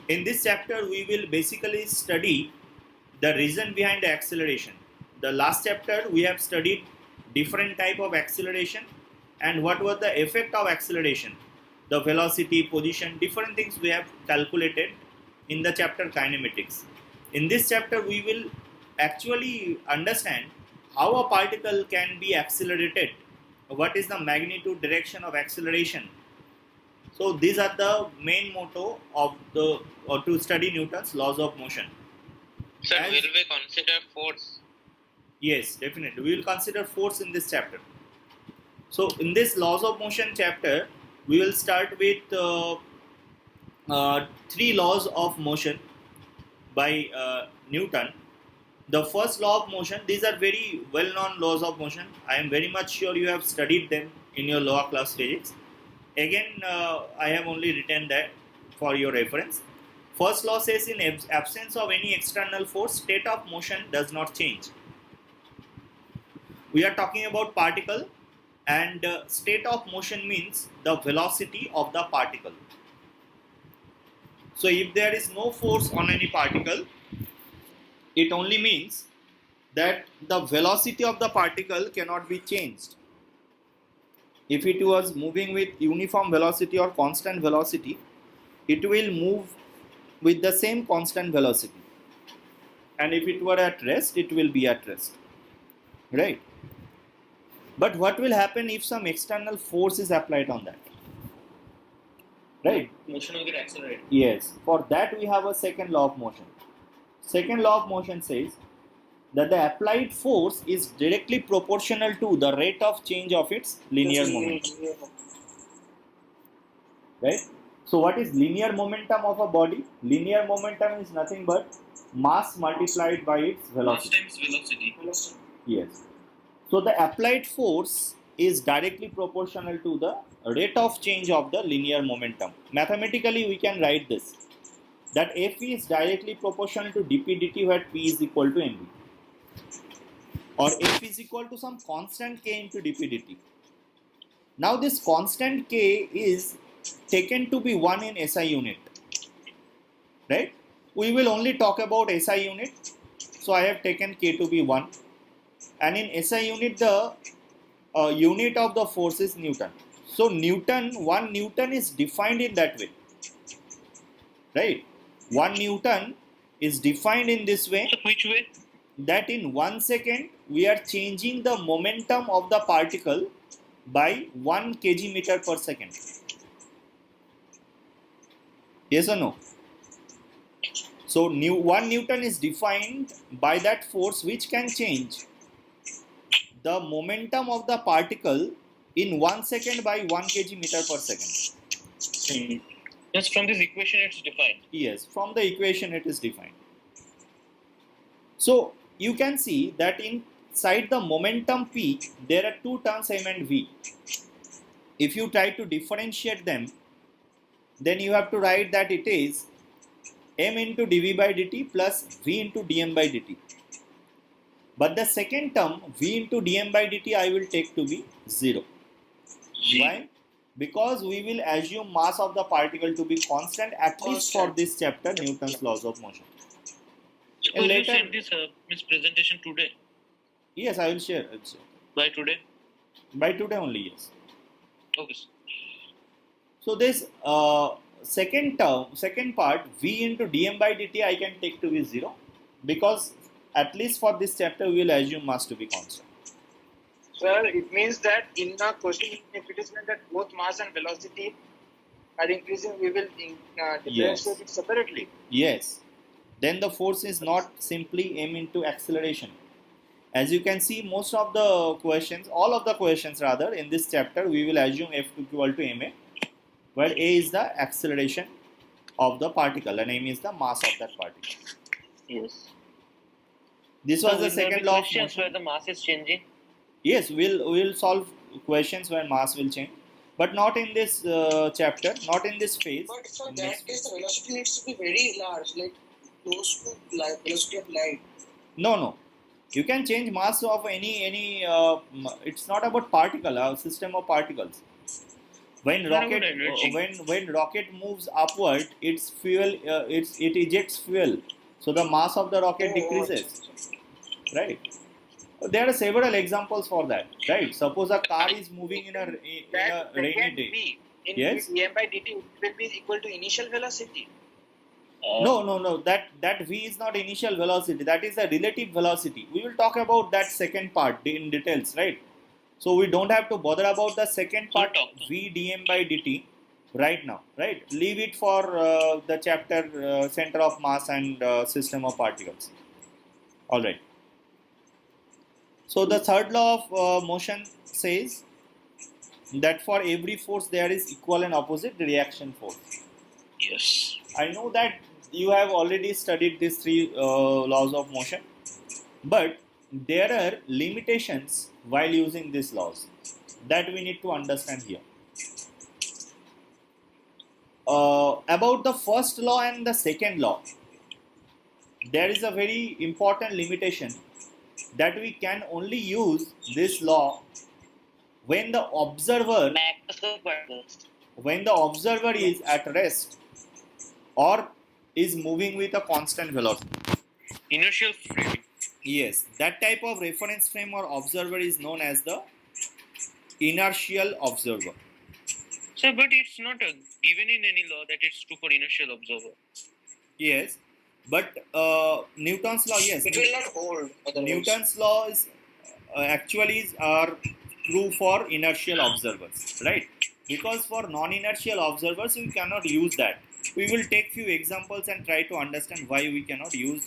In this chapter, we will basically study the reason behind the acceleration. The last chapter, we have studied different type of acceleration and what was the effect of acceleration, the velocity, position, different things we have calculated in the chapter kinematics. In this chapter, we will actually understand how a particle can be accelerated, what is the magnitude, direction of acceleration. So these are the main motto of the or to study Newton's laws of motion. Sir, will we consider force? Yes, definitely. We will consider force in this chapter. So in this laws of motion chapter, we will start with three laws of motion by Newton. The first law of motion, these are very well-known laws of motion. I am very much sure you have studied them in your lower class physics. Again, I have only written that for your reference. First law says in absence of any external force, state of motion does not change. We are talking about particle, and state of motion means the velocity of the particle. So if there is no force on any particle, it only means that the velocity of the particle cannot be changed. If it was moving with uniform velocity or constant velocity, it will move with the same constant velocity. And if it were at rest, it will be at rest. Right? But what will happen if some external force is applied on that? Right? Motion will get accelerated. Yes. For that we have a second law of motion. Second law of motion says that the applied force is directly proportional to the rate of change of its linear momentum. Right? So what is linear momentum of a body? Linear momentum is nothing but mass multiplied by its velocity. Mass times velocity. Yes. So the applied force is directly proportional to the rate of change of the linear momentum. Mathematically we can write this, that F is directly proportional to dp dt where P is equal to mv, or F is equal to some constant k into dp dt. Now this constant k is taken to be 1 in SI unit, right? We will only talk about SI unit, so I have taken k to be 1, and in SI unit the unit of the force is Newton. So Newton, 1 Newton is defined in that way, right? 1 Newton is defined in this way. So which way? That in 1 second we are changing the momentum of the particle by 1 kg meter per second. Yes or no? So 1 Newton is defined by that force which can change the momentum of the particle in 1 second by 1 kg meter per second. Yes, from this equation it's defined. Yes, from the equation it is defined. So you can see that inside the momentum P there are two terms M and V. If you try to differentiate them, then you have to write that it is m into dv by dt plus v into dm by dt. But the second term v into dm by dt I will take to be 0. Why? Because we will assume mass of the particle to be constant, at least for this chapter, Newton's laws of motion. Suppose you send this presentation today. Yes, I will share. By today? By today only, yes. Okay. So this second part, v into dm by dt, I can take to be 0, because at least for this chapter we will assume mass to be constant. Sir, it means that in the question, if it is meant that both mass and velocity are increasing, we will differentiate it separately. Yes. Then the force is not simply m into acceleration. As you can see, most of the questions, all of the questions rather, in this chapter, we will assume F equal to ma, where a is the acceleration of the particle and m is the mass of that particle. Yes. This was the second law of questions motion. where the mass is changing. Yes, we'll solve questions where mass will change, but not in this chapter, not in this phase. But for that case, the velocity needs to be very large, like close to velocity of light. No. You can change mass of any. It's not about particle, a system of particles. When Very rocket good energy. when rocket moves upward, its fuel it ejects fuel, so the mass of the rocket decreases, right? There are several examples for that, right? Suppose a car is moving in a That rainy second day. v in Yes. dm by dt will be equal to initial velocity. No. That v is not initial velocity. That is a relative velocity. We will talk about that second part in details, right? So we don't have to bother about the second part v dm by dt right now, right? Leave it for the chapter center of mass and system of particles. All right. So the third law of motion says that for every force there is equal and opposite reaction force. Yes. I know that you have already studied these three laws of motion, but there are limitations while using these laws that we need to understand here. About the first law and the second law, there is a very important limitation that we can only use this law when the observer is at rest or is moving with a constant velocity. Inertial frame. Yes, that type of reference frame or observer is known as the inertial observer. Sir, but it's not given in any law that it's true for inertial observer. Yes, but Newton's law, yes. It will not hold. Newton's law is are true for inertial observers, right? Because for non-inertial observers, we cannot use that. We will take few examples and try to understand why we cannot use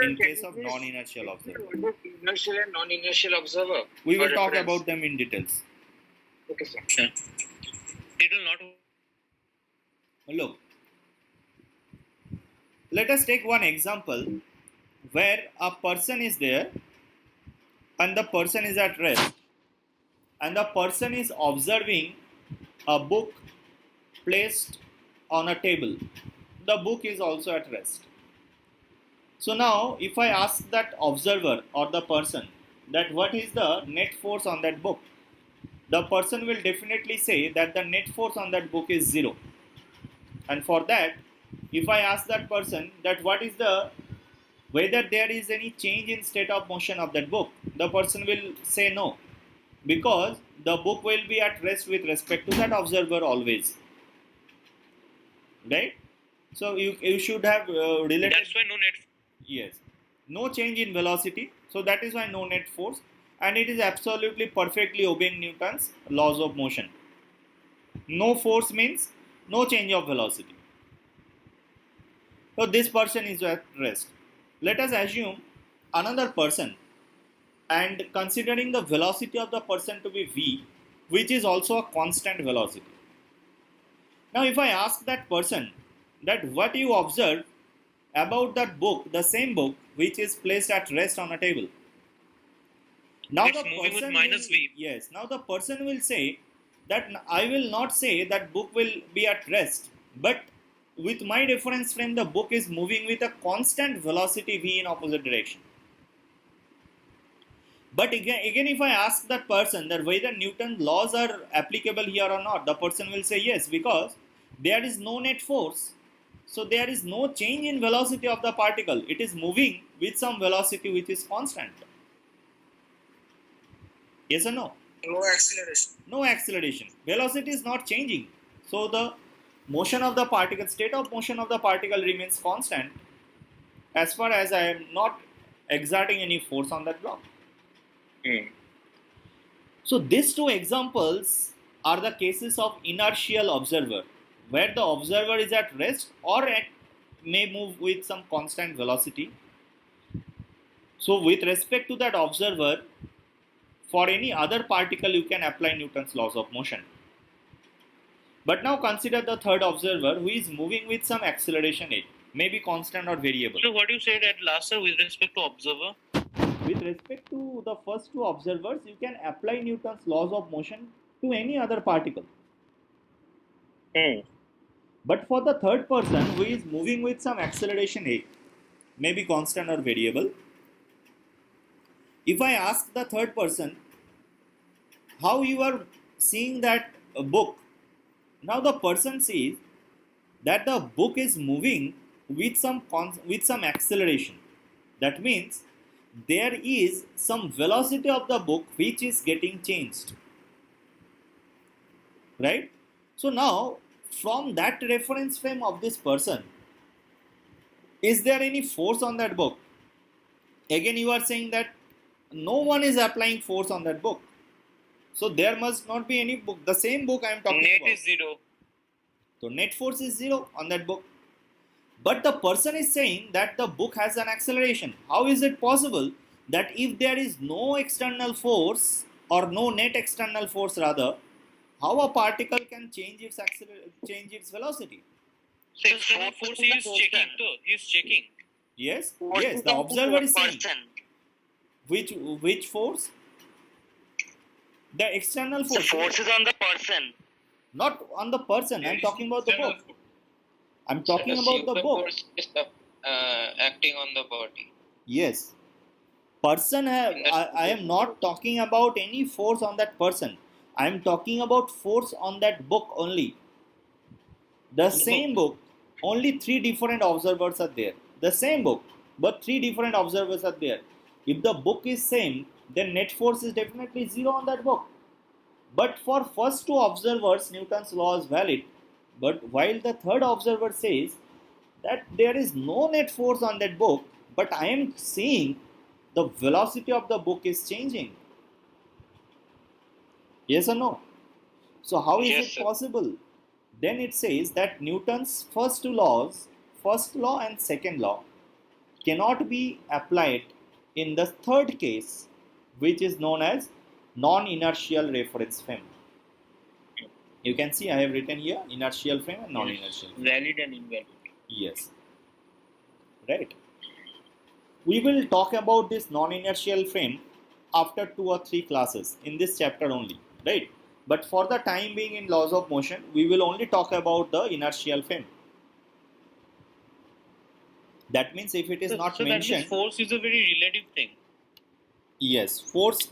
in case of non-inertial observer. Inertial and non-inertial observer. We will talk reference. about them in details. Okay, sir. Yeah. It will not. Look, let us take one example where a person is there and the person is at rest and the person is observing a book placed on a table. The book is also at rest. So now if I ask that observer or the person that what is the net force on that book, the person will definitely say that the net force on that book is 0. And for that, if I ask that person that what is the whether there is any change in state of motion of that book, the person will say no, because the book will be at rest with respect to that observer always, right? So you should have related. That's why no net. Yes, no change in velocity, so that is why no net force, and it is absolutely perfectly obeying Newton's laws of motion. No force means no change of velocity. So this person is at rest. Let us assume another person, and considering the velocity of the person to be v, which is also a constant velocity. Now if I ask that person that what you observe about that book, the same book which is placed at rest on a table. Now It's the moving with person minus v. Yes, now the person will say that I will not say that book will be at rest, but with my reference frame the book is moving with a constant velocity v in opposite direction. But again if I ask that person that whether Newton's laws are applicable here or not, the person will say yes, because there is no net force. So there is no change in velocity of the particle. It is moving with some velocity which is constant. Yes or no? No acceleration. No acceleration. Velocity is not changing. So the motion of the particle, state of motion of the particle remains constant as far as I am not exerting any force on that block. So these two examples are the cases of inertial observer, where the observer is at rest or may move with some constant velocity. So with respect to that observer, for any other particle you can apply Newton's laws of motion. But now consider the third observer who is moving with some acceleration a, maybe constant or variable. So what you said at last, sir, with respect to observer? With respect to the first two observers, you can apply Newton's laws of motion to any other particle. But for the third person who is moving with some acceleration a, maybe constant or variable, if I ask the third person how you are seeing that book Now the person sees that the book is moving with some acceleration. That means there is some velocity of the book which is getting changed, right? So now from that reference frame of this person, is there any force on that book? Again you are saying that no one is applying force on that book, so there must not be any book, the same book I am talking Net about. is 0. So net force is 0 on that book. But the person is saying that the book has an acceleration. How is it possible that if there is no external force or no net external force rather, how a particle can change change its velocity? So external force he is checking. So he is checking. Yes, What yes, is the observer is saying. person? Which force? The external The force. force is on the person. Not on the person. I'm talking about the book. I'm talking the about the super book. force is acting on the body. Yes. Person have I am not talking about any force on that person. I am talking about force on that book only. The same book, only three different observers are there. The same book, but three different observers are there. If the book is same, then net force is definitely 0 on that book. But for first two observers, Newton's law is valid. But while the third observer says that there is no net force on that book, but I am seeing the velocity of the book is changing. Yes or no? So how is Yes, it sir. possible? Then it says that Newton's first two laws, first law and second law, cannot be applied in the third case, which is known as non-inertial reference frame. You can see I have written here inertial frame and non-inertial frame. Valid and invalid. Yes. Right. We will talk about this non-inertial frame after 2 or 3 classes in this chapter only, right? But for the time being in laws of motion, we will only talk about the inertial frame. That means if it is not so mentioned, that means force is a very relative thing. yes, force,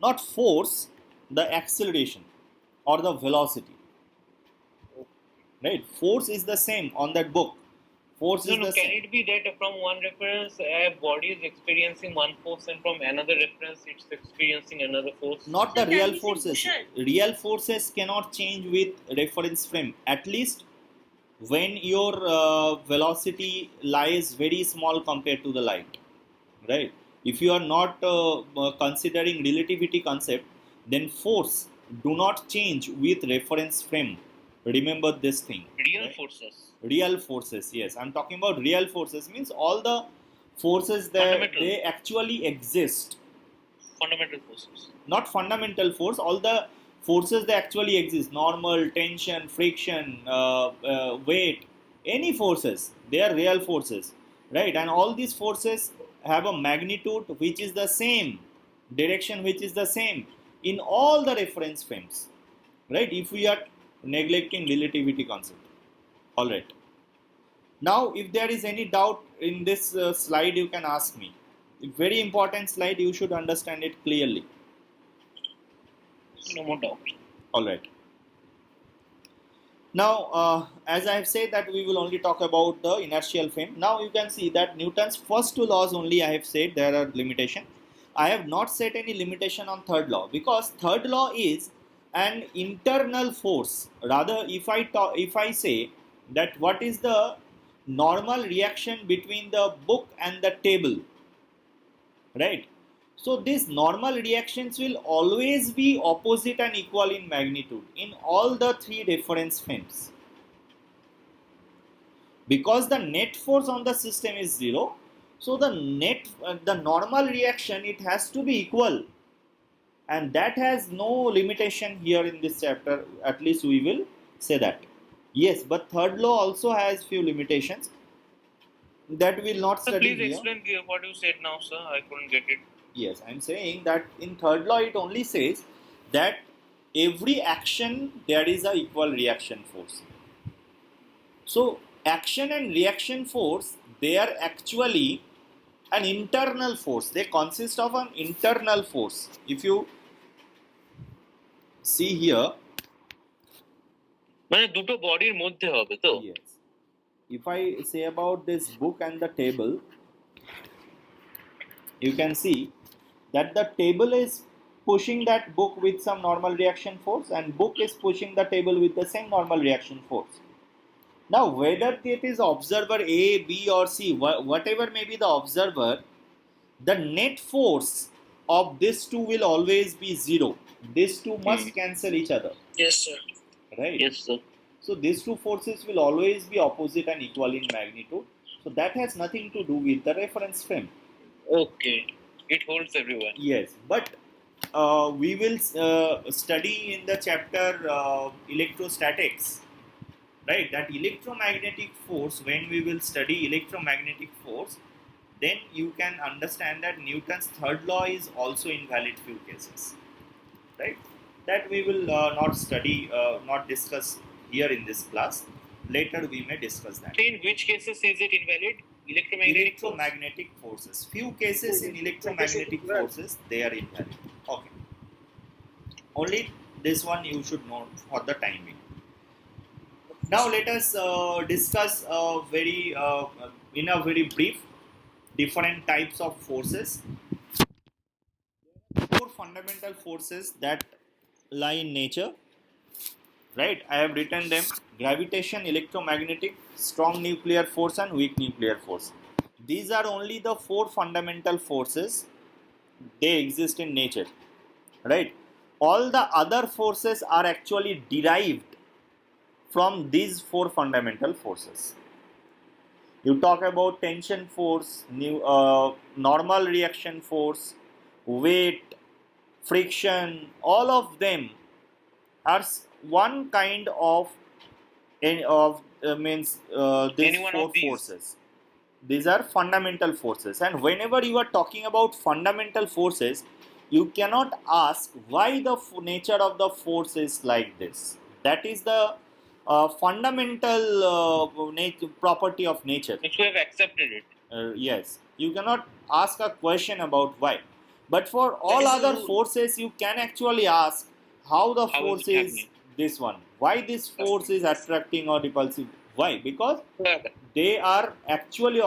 not force, the acceleration or the velocity, right? Force is the same on that book. Force is No, the can same. it be that from one reference a body is experiencing one force and from another reference it's experiencing another force? Not the So real that is forces. motion. Real forces cannot change with reference frame. At least when your velocity lies very small compared to the light, right? If you are not considering relativity concept, then force do not change with reference frame. Remember this thing. Real right? forces. Real forces, yes, I'm talking about real forces, means all the forces that Fundamental. they actually exist, Fundamental forces. not fundamental force, all the forces that actually exist, normal, tension, friction, weight, any forces, they are real forces, right? And all these forces have a magnitude which is the same, direction which is the same in all the reference frames, right? If we are neglecting relativity concept. All right. Now, if there is any doubt in this slide, you can ask me. A very important slide, you should understand it clearly. No more doubt. All right. Now, as I have said that we will only talk about the inertial frame. Now you can see that Newton's first two laws only I have said there are limitation. I have not set any limitation on third law because third law is an internal force. Rather, if I say that what is the normal reaction between the book and the table, right? So these normal reactions will always be opposite and equal in magnitude in all the three reference frames. Because the net force on the system is 0, so the normal reaction, it has to be equal, and that has no limitation here in this chapter, at least we will say that. Yes, but third law also has few limitations that we will not So study please here. explain what you said now, sir. I couldn't get it. Yes, I'm saying that in third law it only says that every action there is a equal reaction force. So action and reaction force, they are actually an internal force. They consist of an internal force. If you see here, মানে দুটো বডির মধ্যে হবে তো? Yes. If I say about this book and the table, you can see that the table is pushing that book with some normal reaction force and book is pushing the table with the same normal reaction force. Now whether it is observer A, B or C, whatever may be the observer, the net force of these two will always be zero. These two must cancel each other, Yes, sir. right? Yes, sir. So these two forces will always be opposite and equal in magnitude. So that has nothing to do with the reference frame. Okay. It holds everyone. Yes, but we will study in the chapter electrostatics, right? That electromagnetic force, when we will study electromagnetic force, then you can understand that Newton's third law is also invalid few cases, right? That we will not study, not discuss here in this class. Later we may discuss that. So in which cases is it invalid? Electromagnetic forces. Few cases in electromagnetic forces, they are invalid. Okay. Only this one you should know for the time being. Now let us discuss in a very brief different types of forces. Four fundamental forces that lie in nature, right? I have written them: gravitation, electromagnetic, strong nuclear force and weak nuclear force. These are only the four fundamental forces. They exist in nature, right? All the other forces are actually derived from these four fundamental forces. You talk about tension force, normal reaction force, weight, friction, all of them are one kind of these Any one four of these. forces. These are fundamental forces, and whenever you are talking about fundamental forces, you cannot ask why the nature of the force is like this. That is the fundamental property of nature. Which we have accepted it. Yes, you cannot ask a question about why, but for all is other the rule. forces you can actually ask how the How is force it is happening? this one, why this force is attracting or repulsive. Why? Because they are actually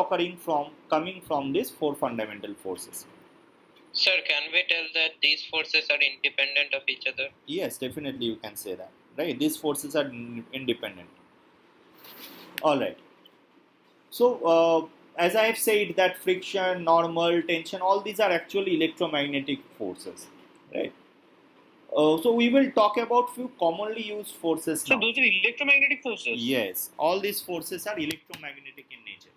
coming from these four fundamental forces. Sir, can we tell that these forces are independent of each other? Yes, definitely you can say that, right? These forces are independent. All right. So as I have said, that friction, normal, tension, all these are actually electromagnetic forces, right? So we will talk about few commonly used forces So now. those are electromagnetic forces? Yes, all these forces are electromagnetic in nature.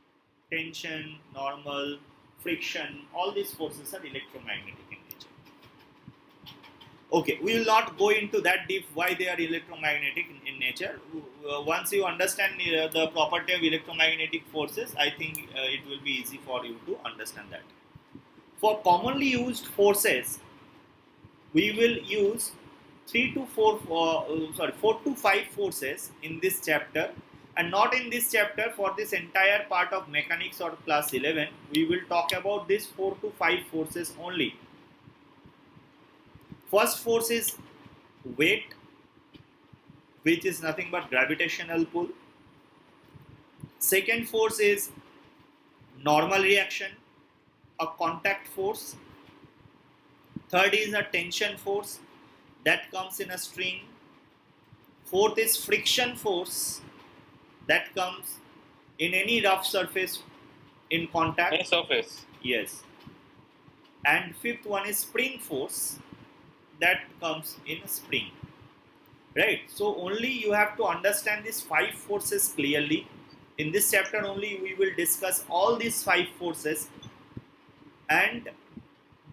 Tension, normal, friction, all these forces are electromagnetic in nature. Okay, we will not go into that deep why they are electromagnetic in nature. Once you understand the property of electromagnetic forces, I think it will be easy for you to understand that. For commonly used forces, we will use 4 to 5 forces in this chapter, and not in this chapter. For this entire part of mechanics or class 11, we will talk about these 4 to 5 forces only. First force is weight, which is nothing but gravitational pull. Second force is normal reaction, a contact force. Third is a tension force that comes in a string. Fourth is friction force that comes in any rough surface in contact. Any surface. Yes. And fifth one is spring force that comes in a spring. Right. So only you have to understand these 5 forces clearly. In this chapter only we will discuss all these 5 forces, and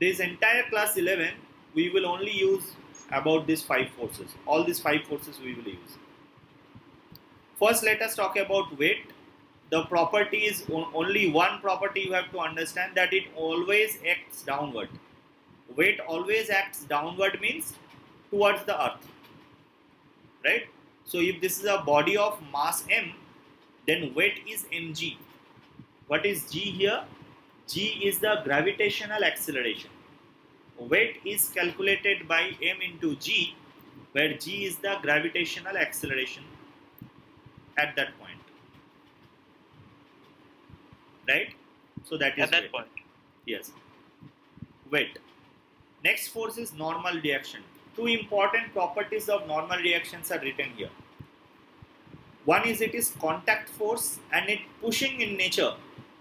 this entire class 11 we will only use about these 5 forces. All these 5 forces we will use. First, let us talk about weight. The property is only one property you have to understand, that it always acts downward. Weight always acts downward means towards the earth, right? So if this is a body of mass m, then weight is mg. What is g here? G is the gravitational acceleration. Weight is calculated by m into g, where g is the gravitational acceleration at that point, right? So that is At that weight. point. Yes, weight. Next force is normal reaction. Two important properties of normal reactions are written here. One is it is contact force and it pushing in nature.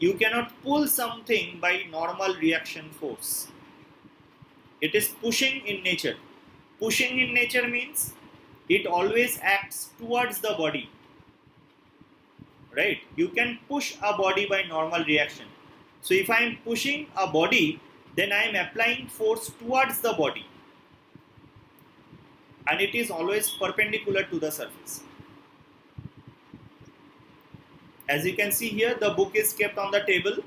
You cannot pull something by normal reaction force. It is pushing in nature. Pushing in nature means it always acts towards the body. Right? You can push a body by normal reaction. So if I am pushing a body, then I am applying force towards the body. And it is always perpendicular to the surface. As you can see here, the book is kept on the table.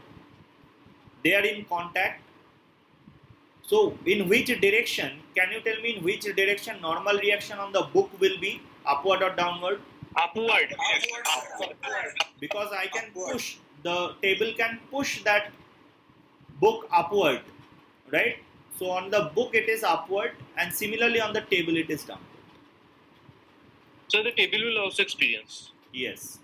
They are in contact. So in which direction, can you tell me in which direction normal reaction on the book will be? Upward or downward? Upward. Because I can push, the table can push that book upward, right? So on the book it is upward, and similarly on the table it is downward. So the table will also experience. Yes.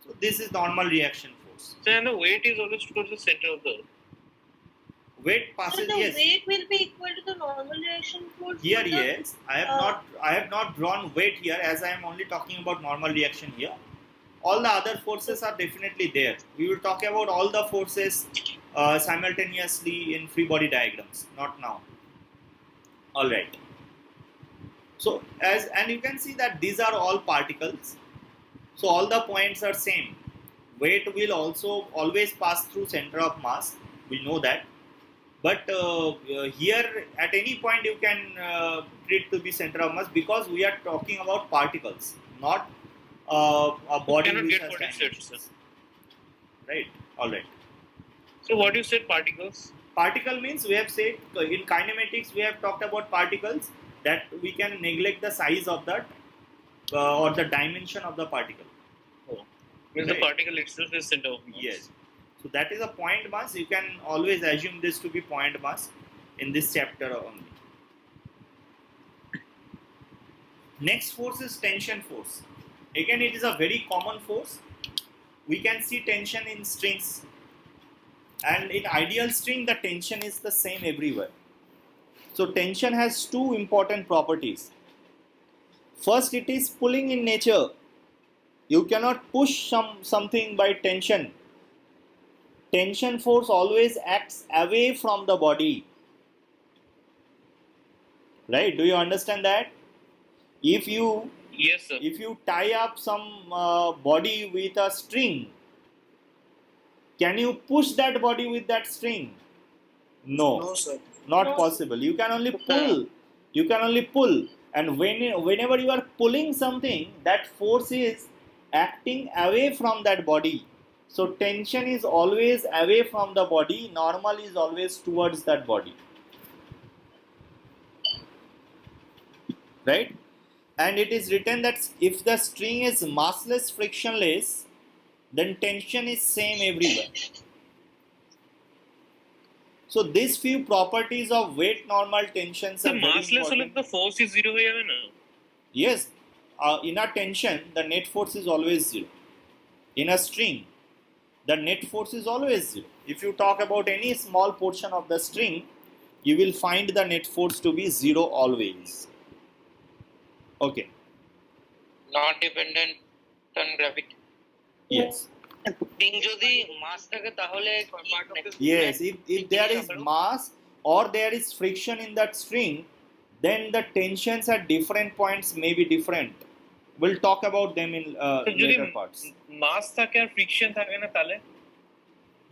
So this is normal reaction force. So and the weight is always towards the center of the earth. Weight So passes, the yes. weight will be equal to the normal reaction force. Here, to the- yes, I have not drawn weight here, as I am only talking about normal reaction here. All the other forces are definitely there. We will talk about all the forces simultaneously in free body diagrams, not now. All right. So and you can see that these are all particles. So all the points are same. Weight will also always pass through center of mass. We know that. But here at any point you can treat to be center of mass, because we are talking about particles, not a body Cannot which get has what you said, dimensions. Right? All right. So what you said, particles? Particle means, we have said in kinematics we have talked about particles, that we can neglect the size of that or the dimension of the particle. Oh. Means Right. the particle itself is center of mass. Yes. So that is a point mass. You can always assume this to be point mass in this chapter only. Next force is tension force. Again, it is a very common force. We can see tension in strings, and in ideal string the tension is the same everywhere. So tension has two important properties. First, it is pulling in nature. You cannot push something by tension. Tension force always acts away from the body. Right? Do you understand that? If you Yes, sir. tie up some body with a string, can you push that body with that string? No, sir. not No. possible. You can only pull. You can only pull. And whenever you are pulling something, that force is acting away from that body. So tension is always away from the body. Normal is always towards that body. Right? And it is written that if the string is massless, frictionless, then tension is same everywhere. So these few properties of weight, normal, tensions So are very massless hole important. the force is zero হয়ে যাবে না? Yes, in a tension, the net force is always zero. In a string, the net force is always zero. If you talk about any small portion of the string, you will find the net force to be zero always. Okay. Not dependent on gravity. Yes. Spring যদি মাস থাকে তাহলে Yes, if there is mass or there is friction in that string, then the tensions at different points may be different. We'll talk about them in তো যদি later parts. মাস থাকে আর friction থাকে না তাহলে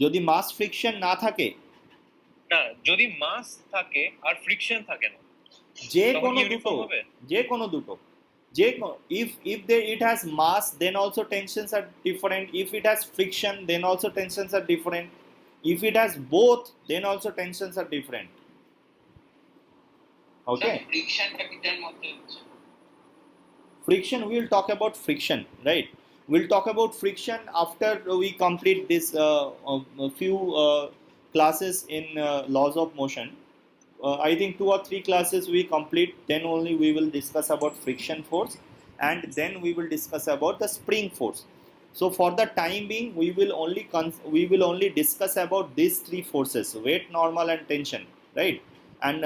যদি mass friction না থাকে, না যদি মাস থাকে আর ফ্রিকশন থাকে না যে তখন কোনো দুটো, uniform হবে? যে কোনো দুটো, if it has mass, then also tensions are different. If it has friction, then also tensions are different. If it has both, then also tensions are different. Okay. ফ্রিকশনটা কিটার মধ্যে হচ্ছে Friction, we will talk about friction, right? We'll talk about friction after we complete this few classes in laws of motion. I think 2 or 3 classes we complete, then only we will discuss about friction force. and then we will discuss about the spring force. So for the time being, we will only discuss about these three forces: weight, normal, and tension, right? And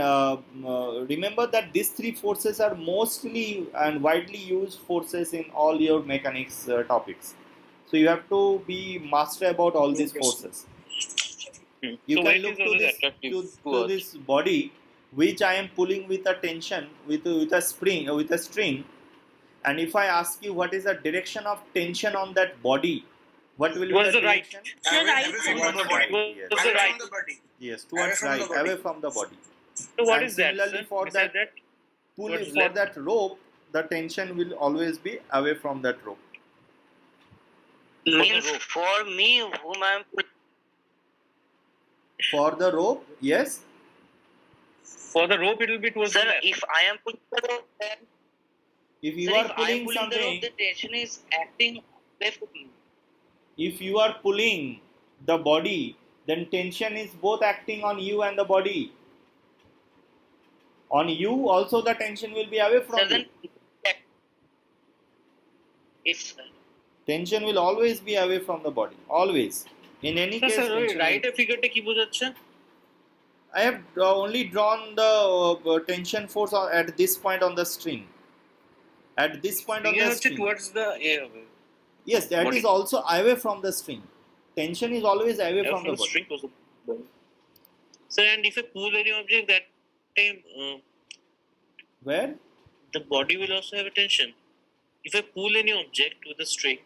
remember that these three forces are mostly and widely used forces in all your mechanics topics. So you have to be master about all these forces. You So can weight look is to always this attractive to, to to us. this body which I am pulling with a tension with a spring with a string, and if I ask you what is the direction of tension on that body, what will be Towards the the right. direction? The right Away side. from the Towards body. right, yes. Towards the Away right. from the body. Yes, Away towards from the right, body. away from the body. So what And is that, similarly sir? for Beside that? Pulling Towards for left? that rope, the tension will always be away from that rope. Means rope. for me, whom I am For the rope, yes. For the rope, it will be towards sir, the left. if I am pulling the rope, then If you sir, are if I am pulling pulling the rope, something, the tension is acting away from me. if you are pulling the body, then tension is both acting on you and the body. On you also the tension will be away from Sir, you. then it's Tension will always be away from the body. Always. In any So, case, sir, tension right will, figure কি বোঝাচ্ছে? I have only drawn the tension force at this point on the string. At this point on Finger the হচ্ছে string. towards the air. Yes, that body. is also away from the string. Tension is always away from the body. string was the body. Sir, and if I pull any object, that time Where? the body will also have a tension. If I pull any object with a string,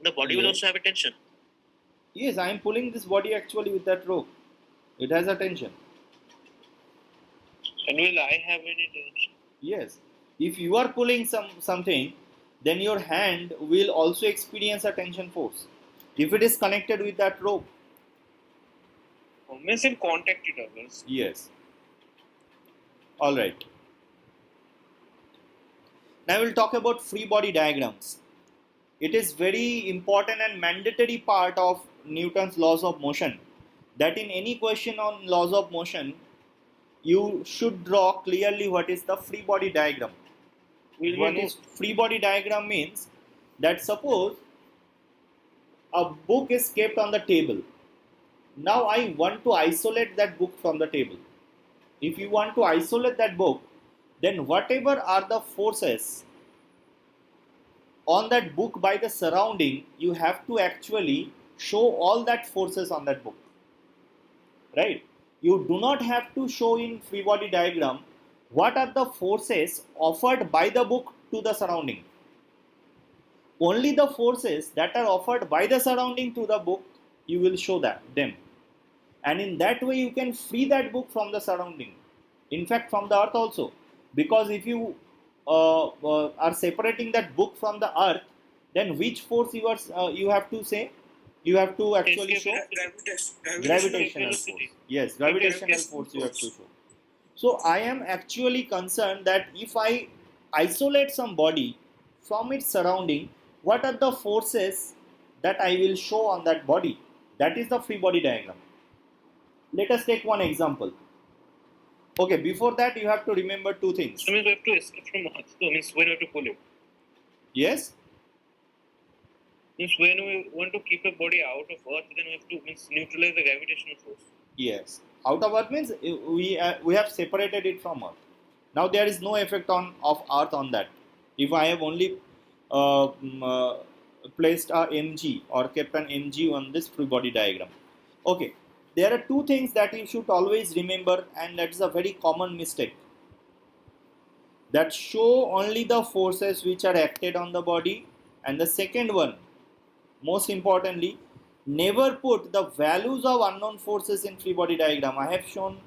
the body will Yes. also have a tension. Yes, I am pulling this body actually with that rope. It has a tension. And will I have any tension? Yes. If you are pulling something, then your hand will also experience a tension force. If it is connected with that rope. Means in contact with others. Yes. All right. Now we'll talk about free body diagrams. It is very important and mandatory part of Newton's laws of motion that in any question on laws of motion, you should draw clearly what is the free body diagram. What is free body diagram means that suppose a book is kept on the table. Now I want to isolate that book from the table. If you want to isolate that book, then whatever are the forces on that book by the surrounding, you have to actually show all that forces on that book. Right? You do not have to show in free body diagram what are the forces offered by the book to the surrounding. Only the forces that are offered by the surrounding to the book, you will show them. And in that way, you can free that book from the surrounding. In fact, from the earth also. Because if you are separating that book from the earth, then which force you have to say? You have to actually show gravitational force. Yes, gravitational force you have to show. So I am actually concerned that if I isolate some body from its surrounding, what are the forces that I will show on that body? That is the free body diagram. Let us take one example. Okay, before that you have to remember two things. So means we have to escape from Earth. So means when we have to pull it. Yes? Means when we want to keep a body out of Earth, then we have to neutralize the gravitational force. Yes. Out of Earth means we have separated it from Earth. Now there is no effect of Earth on that. If I have only placed a mg or kept an mg on this free body diagram. Okay. There are two things that you should always remember, and that's a very common mistake. That show only the forces which are acted on the body, and the second one, most importantly, never put the values of unknown forces in free body diagram. I have shown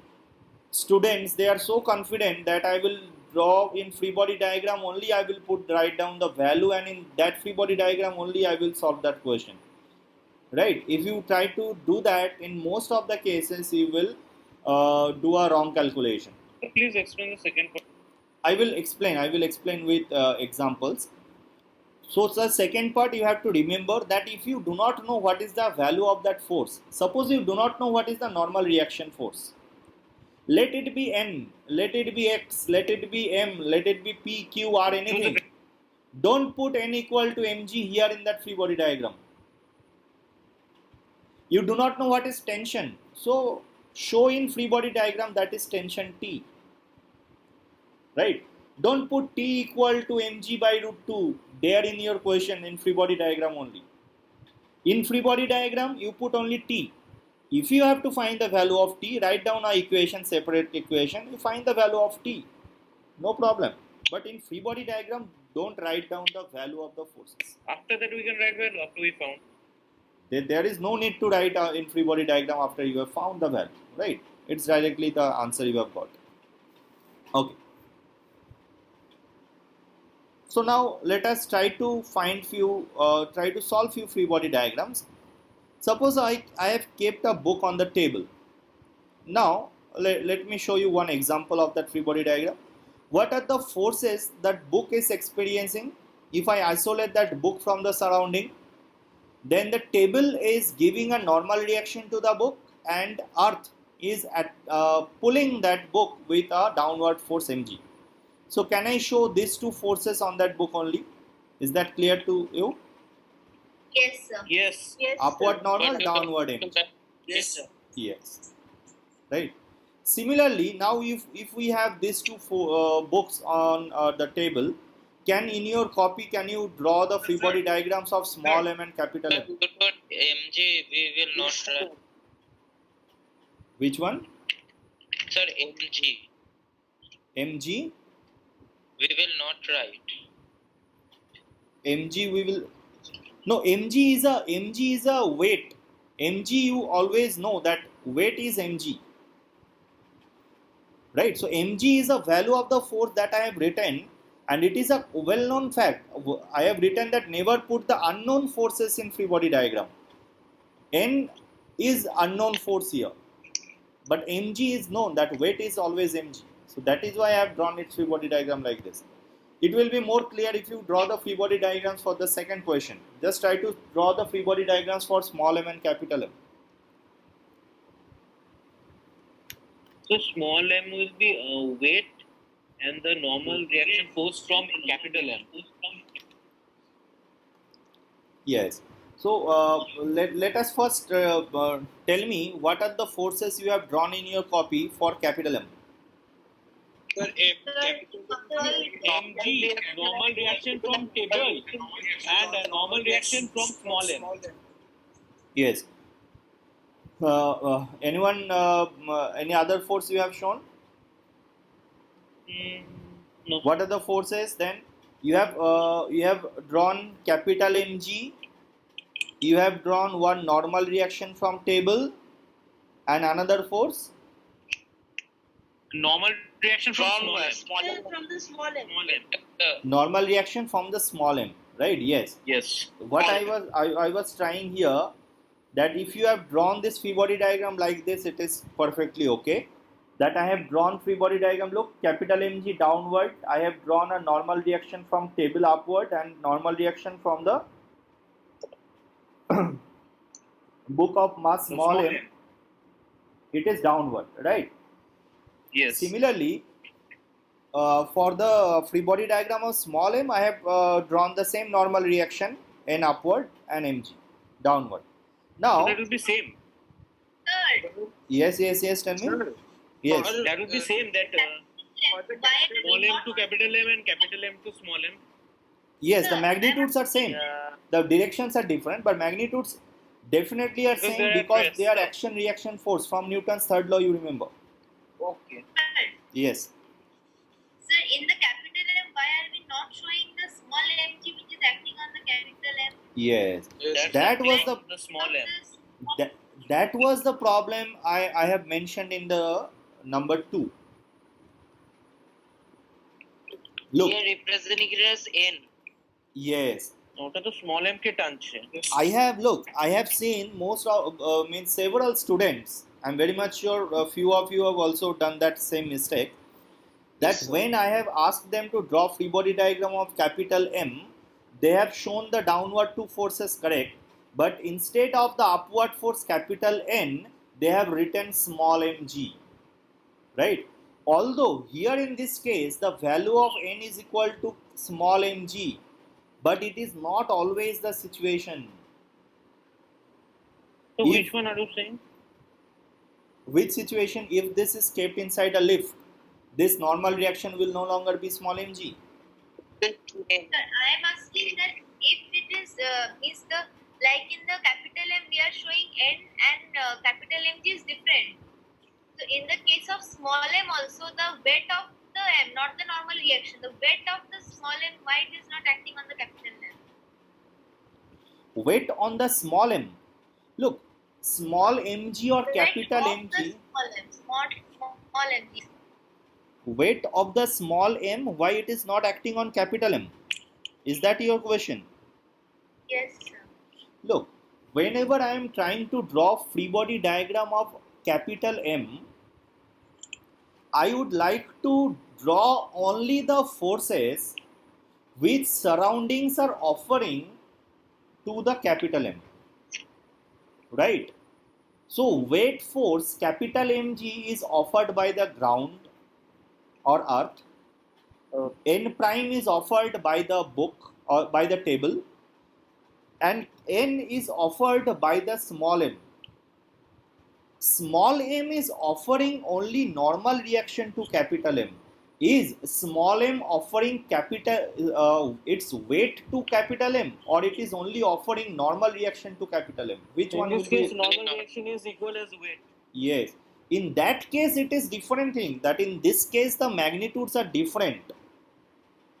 students, they are so confident that I will draw in free body diagram only, I will write down the value, and in that free body diagram only I will solve that question. Right? If you try to do that, in most of the cases you will do a wrong calculation. Please explain the second part. I will explain with examples. So the second part, you have to remember that if you do not know what is the value of that force, suppose you do not know what is the normal reaction force, let it be N, let it be X, let it be M, let it be P, Q, R, anything. Don't put n equal to mg here in that free body diagram. You do not know what is tension. So show in free body diagram that is tension T. Right? Don't put T equal to mg by root 2 there in your question in free body diagram only. In free body diagram, you put only T. If you have to find the value of T, write down a equation, separate equation, you find the value of T. No problem. But in free body diagram, don't write down the value of the forces. After that, we can write value after we found. There is no need to write in free body diagram after you have found the value, right? It's directly the answer you have got. Okay. So now let us try to solve few free body diagrams. Suppose I have kept a book on the table. Now let me show you one example of that free body diagram. What are the forces that book is experiencing? If I isolate that book from the surrounding, then the table is giving a normal reaction to the book and earth is pulling that book with a downward force mg. So can I show these two forces on that book only? Is that clear to you? Yes, sir. Yes. Yes, Upward sir. normal, downward mg. Yes, sir. Yes. Right. Similarly, now if we have these two books on the table, in your copy can you draw the free body diagrams of small m and capital M? But mg we will not write. Which one? Sir, mg Mg? we will not write. Mg we will. No, mg is a weight. Mg you always know that weight is mg. Right? So mg is a value of the force that I have written, and it is a well-known fact. I have written that never put the unknown forces in free body diagram. N is unknown force here, but mg is known, that weight is always mg. So that is why I have drawn its free body diagram like this. It will be more clear if you draw the free body diagrams for the second question. Just try to draw the free body diagrams for small m and capital M. So small m will be weight and the normal reaction force from capital M. Yes. So let us first tell me what are the forces you have drawn in your copy for capital M. Sir, mg, normal reaction from table, and a normal reaction from small m. Yes. Anyone? Any other force you have shown? No. What are the forces then? You have drawn capital Mg. You have drawn one normal reaction from table, and another force. Normal reaction from small m. Sir, from the small m. Small m. Normal reaction from the small m. Right? Yes. Yes. What I was trying here, that if you have drawn this free body diagram like this, it is perfectly okay. That I have drawn free body diagram. Look, capital Mg downward. I have drawn a normal reaction from table upward and normal reaction from the book of mass small m. It is downward, right? Yes. Similarly, for the free body diagram of small m, I have drawn the same normal reaction n upward and mg downward. Now, That will be same. Sir, yes, tell me. Yes, That will be same. That small m to capital M and capital M to small m. yes, the magnitudes are same. Yeah. The directions are different, but magnitudes definitely are Because same they are because pressed. they are action reaction force from Newton's third law, you remember. Okay. Yes. sir, in the capital M, why are we not showing the small mg which is acting on the capital M? Yes. That's That the was plane of the small m. That was the problem I have mentioned in the number 2. Look, Here representing it as n. yes. ওটা তো small m কে টানছে I have seen several students. I'm very much sure a few of you have also done that same mistake. That Yes, sir. when I have asked them to draw free body diagram of capital M, they have shown the downward two forces correct, but instead of the upward force capital N, they have written small mg. Right? Although here in this case the value of N is equal to small mg, but it is not always the situation. So If- which one are you saying? Which situation? If this is kept inside a lift, this normal reaction will no longer be small mg. Sir, I am asking that if it is means the like in the capital M we are showing N and capital MG is different. So in the case of small m also the weight of the M, not the normal reaction, the weight of the small m, why it is not acting on the capital M? Weight on the small m. Look, small mg or capital weight of the mg. small m, small mg. Weight of the small m, why it is not acting on capital M? Is that your question? Yes, sir. Look, whenever I am trying to draw free body diagram of capital M, I would like to draw only the forces which surroundings are offering to the capital M, right? So weight force capital Mg is offered by the ground or earth. N prime is offered by the book or by the table, and N is offered by the small m. Small m is offering only normal reaction to capital M. Is small m offering its weight to capital M, or it is only offering normal reaction to capital M? Which In one this will case, be? normal reaction is equal as weight. Yes. In that case, it is different thing. That in this case, the magnitudes are different.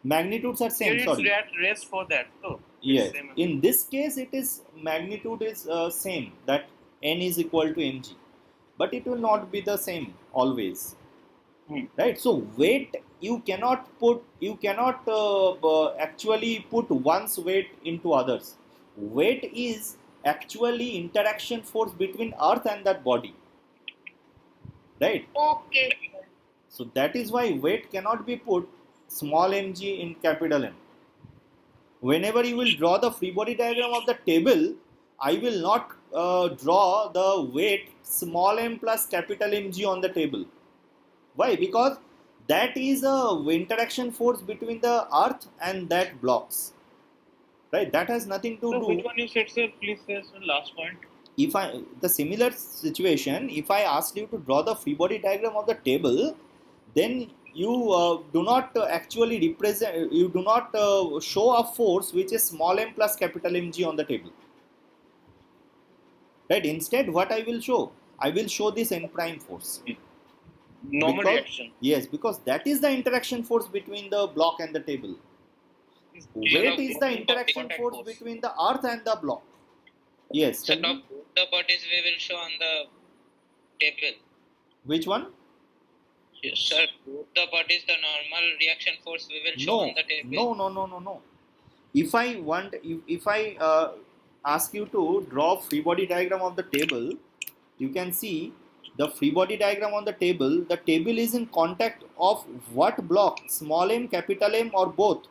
Magnitudes are Here same. it's Sorry. at rest for that. So Yes. same. In this case, it is magnitude is same. That n is equal to mg, but it will not be the same always. Right. So weight you cannot actually put one's weight into others. Weight is actually interaction force between earth and that body. Right. Okay. So that is why weight cannot be put small mg in capital M. Whenever you will draw the free body diagram of the table, I will not draw the weight small m plus capital Mg on the table. Why? Because that is a interaction force between the earth and that blocks. Right? That has nothing to So do. which one you said, sir? Please say the last point. If the similar situation, if I asked you to draw the free body diagram of the table, then you do not actually represent, you do not show a force which is small m plus capital Mg on the table. Right? Instead, what I will show? I will show this n prime force. Normal Because- reaction. Yes, because that is the interaction force between the block and the table. Weight is the interaction force between the earth and the block. Yes. So Tell now me. both the bodies we will show on the table. Which one? Yes, sir. Both the bodies, the normal reaction force we will show on the table. No. If I ask you to draw free body diagram of the table, you can see the free body diagram on the table. The table is in contact of what block? Small m, capital M, or both?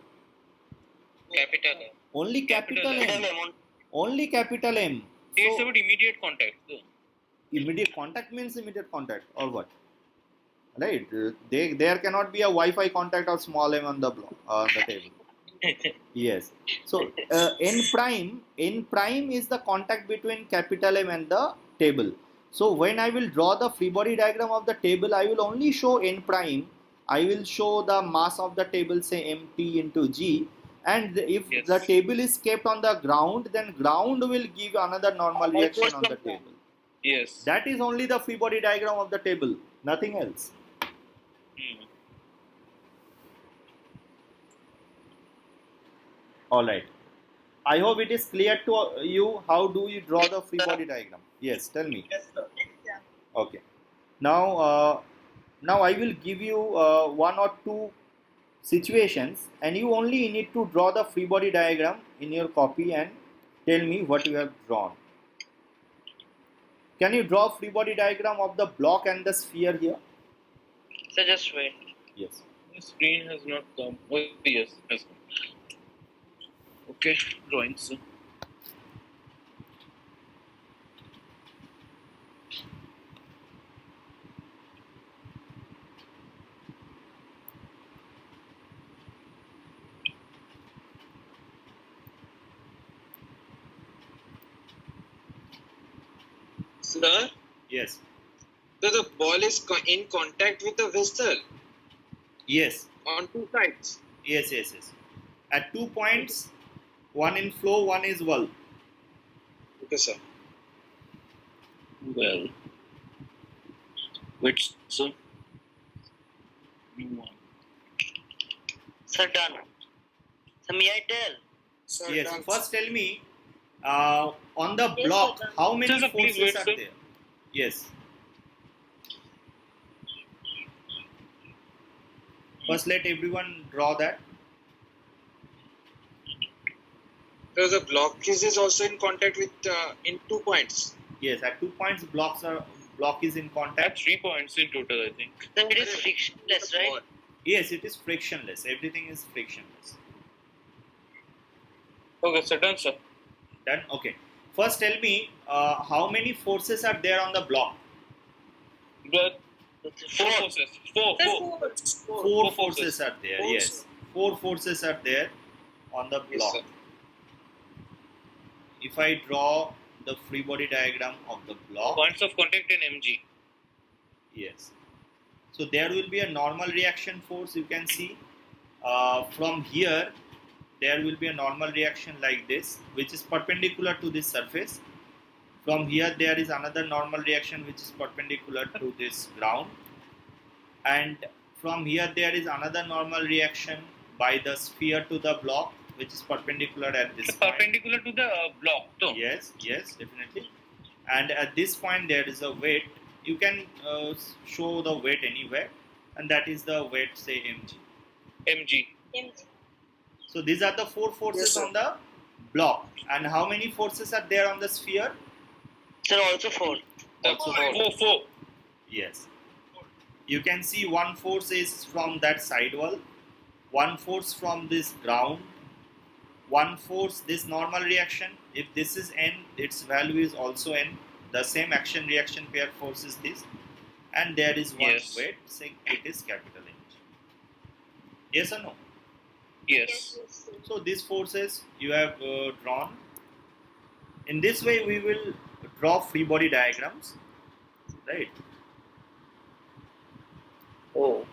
Capital M. Only capital M. Only capital M. It's So about immediate contact. So. immediate contact means immediate contact, or what? Right? There cannot be a Wi-Fi contact of small m on the block on the table. Yes. So n prime is the contact between capital M and the table. So when I will draw the free body diagram of the table, I will only show n prime. I will show the mass of the table, say mt into g. And if Yes. the table is kept on the ground, then ground will give another normal reaction on the table. Yes. That is only the free body diagram of the table, nothing else. All right. I hope it is clear to you how do you draw the free body diagram. Yes, tell me. Yes, sir. Okay. Now I will give you one or two situations, and you only need to draw the free body diagram in your copy and tell me what you have drawn. Can you draw free body diagram of the block and the sphere here? So just wait. Yes. The screen has not come. Oh, yes, has come. Okay, drawings. Sir, Yes. so the ball is in contact with the vessel Yes. on two sides. Yes. Yes. Yes. At 2 points, one in flow, one is well. Okay, sir. Well, wait, so Sir, done. So may I tell? Sir, Yes. done. First, tell me on the Yes, block sir. how many Sir, please forces wait, are sir. there? Yes. First, let everyone draw that. So the block is also in contact with in 2 points. Yes. At 2 points, block is in at contact. 3 points in total, I think. So it is frictionless, right? Yes, it is frictionless. Everything is frictionless. Okay, sir, done, sir. Done. Okay. First, tell me how many forces are there on the block? But Four. forces. Four. Four forces. forces are there. Four, Yes. sir. 4 forces are there on the Yes, block. sir. If I draw the free body diagram of the block, Points of contact in mg. yes. So there will be a normal reaction force. You can see from here there will be a normal reaction like this, which is perpendicular to this surface. From here there is another normal reaction which is perpendicular to this ground, and from here there is another normal reaction by the sphere to the block, which is perpendicular at this It's point. perpendicular to the block. So, Yes, yes, definitely. And at this point there is a weight. You can show the weight anywhere, and that is the weight, say mg. mg. So these are the 4 forces Yes, sir. on the block. And how many forces are there on the sphere? Sir, also four. Also Four. Yes. You can see one force is from that side wall, one force from this ground, one force this normal reaction. If this is n, its value is also n. The same action reaction pair force is this, and there is one Yes. weight, say it is capital H. Yes or no? Yes. So these forces you have drawn. In this way we will draw free body diagrams, right? Oh.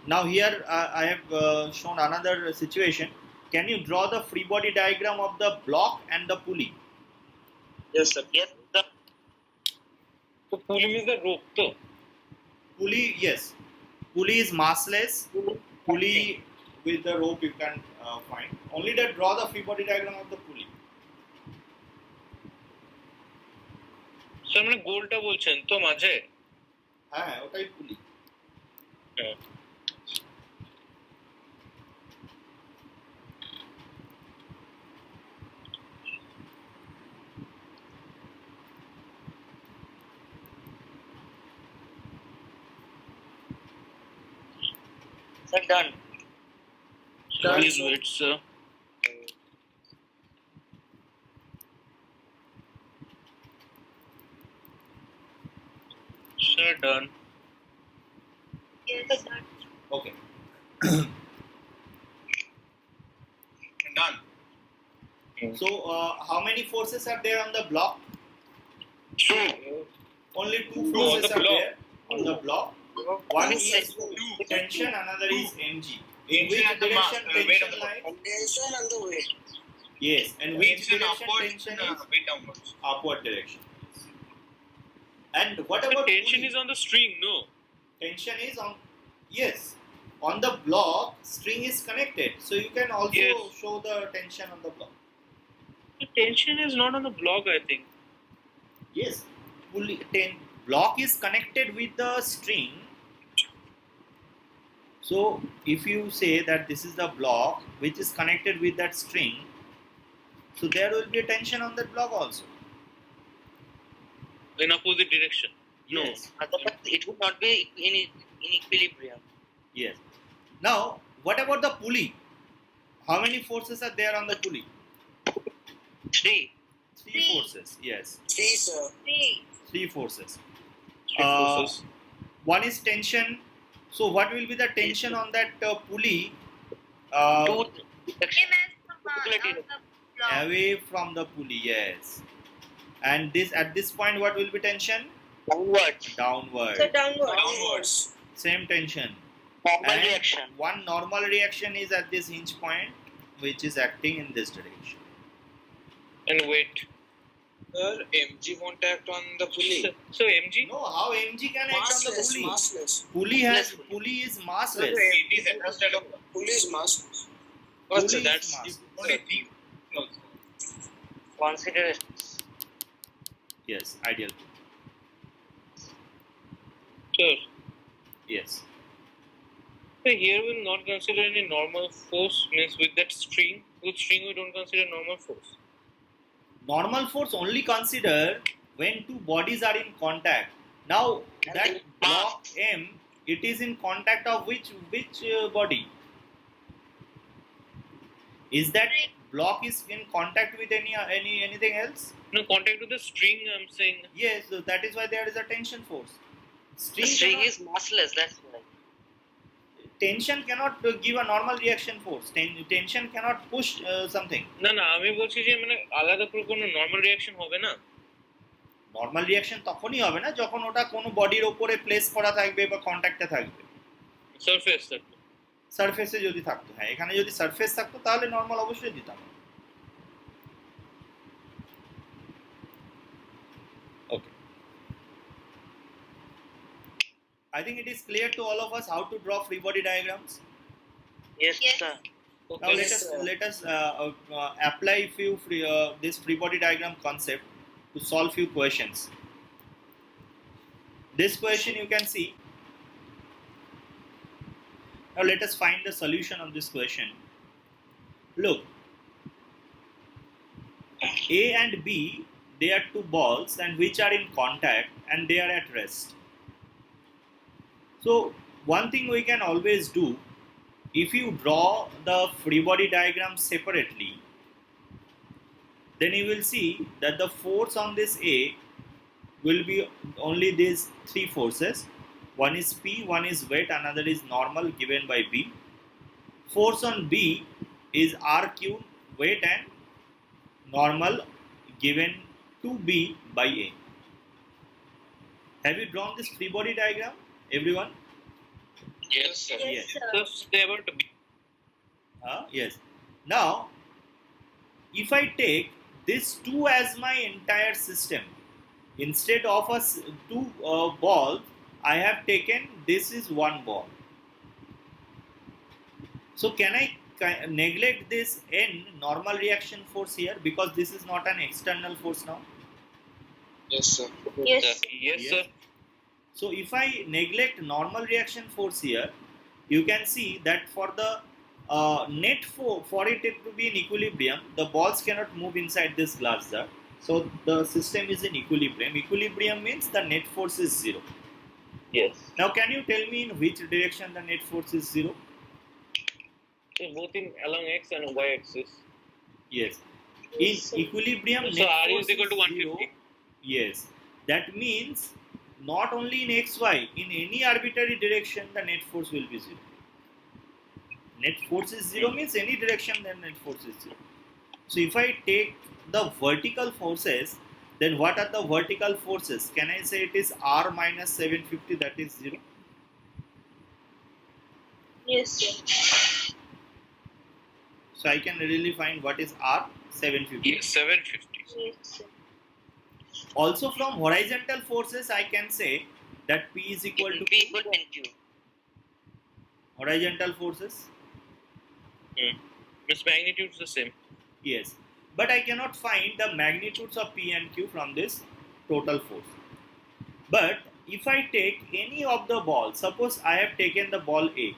Now here I have shown another situation. Can you draw the free body diagram of the block and the pulley? Yes, sir. Yes, sir. So pulley means the rope. So, Pulley, yes. Pulley is massless. Pulley with the rope you can find. Only that draw the free body diagram of the pulley. so মানে গোলটা বলছেন তো মাঝে হ্যাঁ ওটাই পুলি Sir, done. Please wait, sir. Sir, done. Yes, sir. Okay. Done. So how many forces are there on the block? Two. Only 2 on forces the are block. there on the block. One is tension, another is mg. In which direction tension lies? Tension and the weight. Yes, and which Tension direction upwards, tension is? weight downwards. Upward direction. And what The about tension pulley? is on the string, no? Tension is on, yes, on the block string is connected, so you can also Yes. show the tension on the block. The tension is not on the block, I think. Yes, block is connected with the string. So if you say that this is the block which is connected with that string, so there will be a tension on that block also. In opposite direction. Yes. Otherwise, it would not be in equilibrium. Yes. Now, what about the pulley? How many forces are there on the pulley? Three. 3 forces. Yes, Three, sir. 3 forces. Three forces. One is tension. So, what will be the tension on that pulley? Two. Same as the one on the block. Away from the pulley, yes. And this at this point, what will be tension? Downwards. Downward. So downward. Downwards. Same tension. Normal And reaction. one normal reaction is at this hinge point, which is acting in this direction. And wait. Sir, MG won't act on the pulley. So MG? No, how mg can act on the Massless. pulley? Massless. Pulley is massless. It is adjusted. Pulley is massless. First, Pulley is that's massless. only three. Consider Yes, ideal. Sure. Yes. So here we'll not consider any normal force, means with that string. With string we don't consider normal force. Normal force only consider when two bodies are in contact. Now And that then block M, it is in contact of which body? Is that block is in contact with anything else? No, contact with the string I'm saying. Yes, so that is why there is a tension force. the string is massless. That's why. Tension cannot give a normal reaction force. Tension cannot push something. না না আমি বলছি যে মানে আলাদা করে কোনো normal reaction হবে না নর্মাল রিয়াকশন তখনই হবে না যখন ওটা কোনো বডির ওপরে প্লেস করা থাকবে বা কন্ট্যাক্টে থাকবে। সারফেস সারফেসে যদি থাকতো, হ্যাঁ এখানে যদি সারফেস থাকতো তাহলে নর্মাল অবশ্যই দিতাম। ওকে, I think it is clear to all of us how to draw free body diagrams. Yes, Yes. sir. Now let us apply this free body diagram concept to solve few questions. This question you can see. Now let us find the solution of this question. Look, A and B, they are two balls and which are in contact and they are at rest. So one thing we can always do, if you draw the free body diagram separately, then you will see that the force on this A will be only these three forces. One is P, one is weight, another is normal given by B. Force on B is RQ, weight and normal given to B by A. Have you drawn this free body diagram, everyone? Yes, sir. Yes. sir. So say about B. Yes. Now, if I take this 2 as my entire system, instead of two balls, I have taken this is one ball. So can I neglect this N normal reaction force here because this is not an external force now? Yes, sir. Yes. Yes, Yes. sir. So if I neglect normal reaction force here, you can see that for the net for it to be in equilibrium, the balls cannot move inside this glass jar. So the system is in equilibrium. Equilibrium means the net force is 0. Yes. Now can you tell me in which direction the net force is 0? So both in along x and y axis. Yes. In equilibrium, So net R force is equal to 0. 150. Yes. That means not only in xy, in any arbitrary direction the net force will be 0. Net force is 0 means any direction then net force is 0. So if I take the vertical forces, then what are the vertical forces? Can I say it is R minus 750, that is 0? Yes, sir. So I can really find what is R, 750. Yes, 750. Yes, sir. Also from horizontal forces I can say that P is equal to P equal to NQ. horizontal forces. Its magnitude is the same. Yes, but I cannot find the magnitudes of P and Q from this total force. But if I take any of the balls, suppose I have taken the ball A.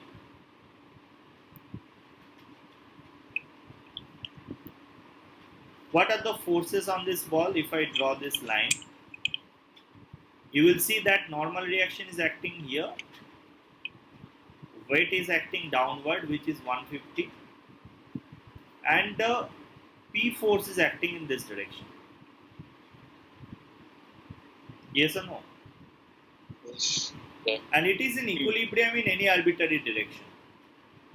What are the forces on this ball? If I draw this line, you will see that normal reaction is acting here. Weight is acting downward, which is 150. And the P force is acting in this direction. Yes or no? Yes. And it is in equilibrium in any arbitrary direction.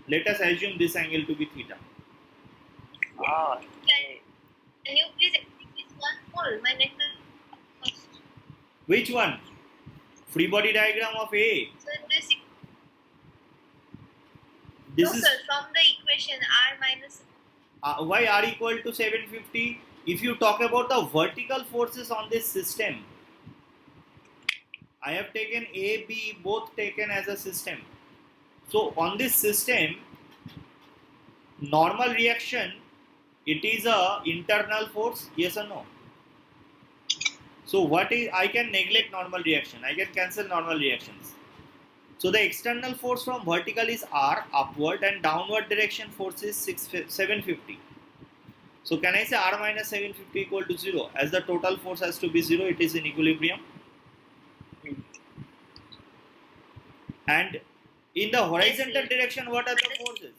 Let us assume this angle to be theta. Ah. Can you please explain this one more? My network Which one? Free body diagram of A. So this This no is sir, from the equation r minus why R equal to 750. If you talk about the vertical forces on this system, I have taken A, B both taken as a system. So on this system, normal reaction, it is a internal force, yes or no? So what is, I can neglect normal reaction, I can cancel normal reactions. So the external force from vertical is R, upward, and downward direction force is 750. So can I say R minus 750 equal to 0? As the total force has to be 0, it is in equilibrium. And in the horizontal direction, what are the forces?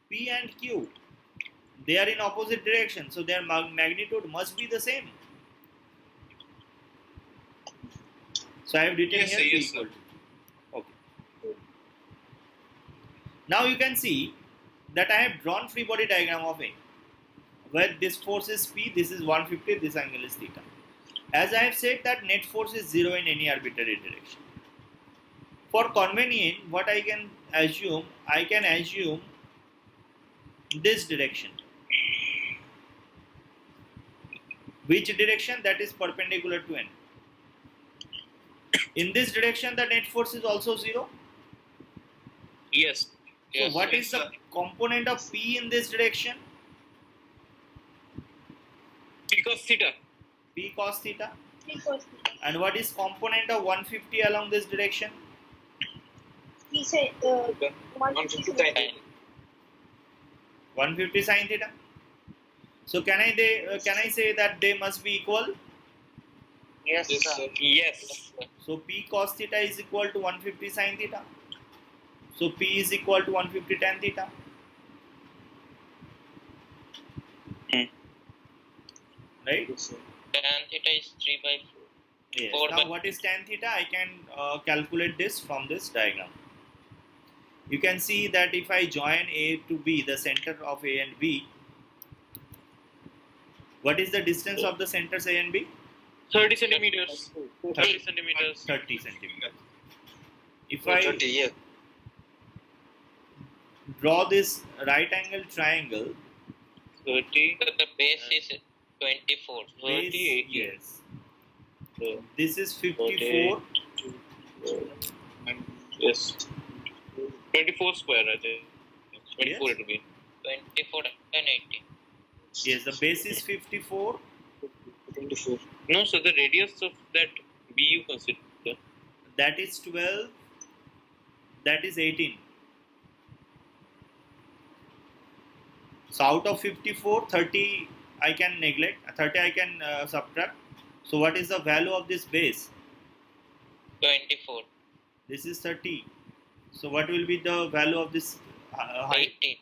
P and Q. They are in opposite direction, so their magnitude must be the same. So I have written Yes, here sir, P yes, equal sir. to. Okay. Now you can see that I have drawn free body diagram of A, where this force is P, this is 150, this angle is theta. As I have said that net force is 0 in any arbitrary direction. For convenience, what I can assume this direction. Which direction? That is perpendicular to N. In this direction, the net force is also 0. Yes. So Yes, what yes, is the sir. component of P in this direction? P cos theta. P cos theta. P cos theta. And what is component of 150 along this direction? P say 150 150 times. 150 sin theta. So can I say that they must be equal? Yes, Yes, sir. sir. Yes. So P cos theta is equal to 150 sin theta. So P is equal to 150 tan theta. Right? Yes, sir. Tan theta is 3 by 4. Yes. 4 Now by what is tan theta? I can calculate this from this diagram. You can see that if I join A to B, the center of A and B, what is the distance of the centers A and B? 30 centimeters. 30 30. centimeters. 30 centimeters. If Oh, I 30, yeah. draw this right angle triangle, 30. So the base is 24. base, 30, 80. yes, So, this is 54. yes. 24 square, I think. 24 Yes. it will be. 24 and 18. Yes, the base is 54. 24. No, so the radius of that B you consider. That is 12. That is 18. So out of 54, 30 I can neglect, 30 I can subtract. So what is the value of this base? 24. This is 30. So what will be the value of this height? 18.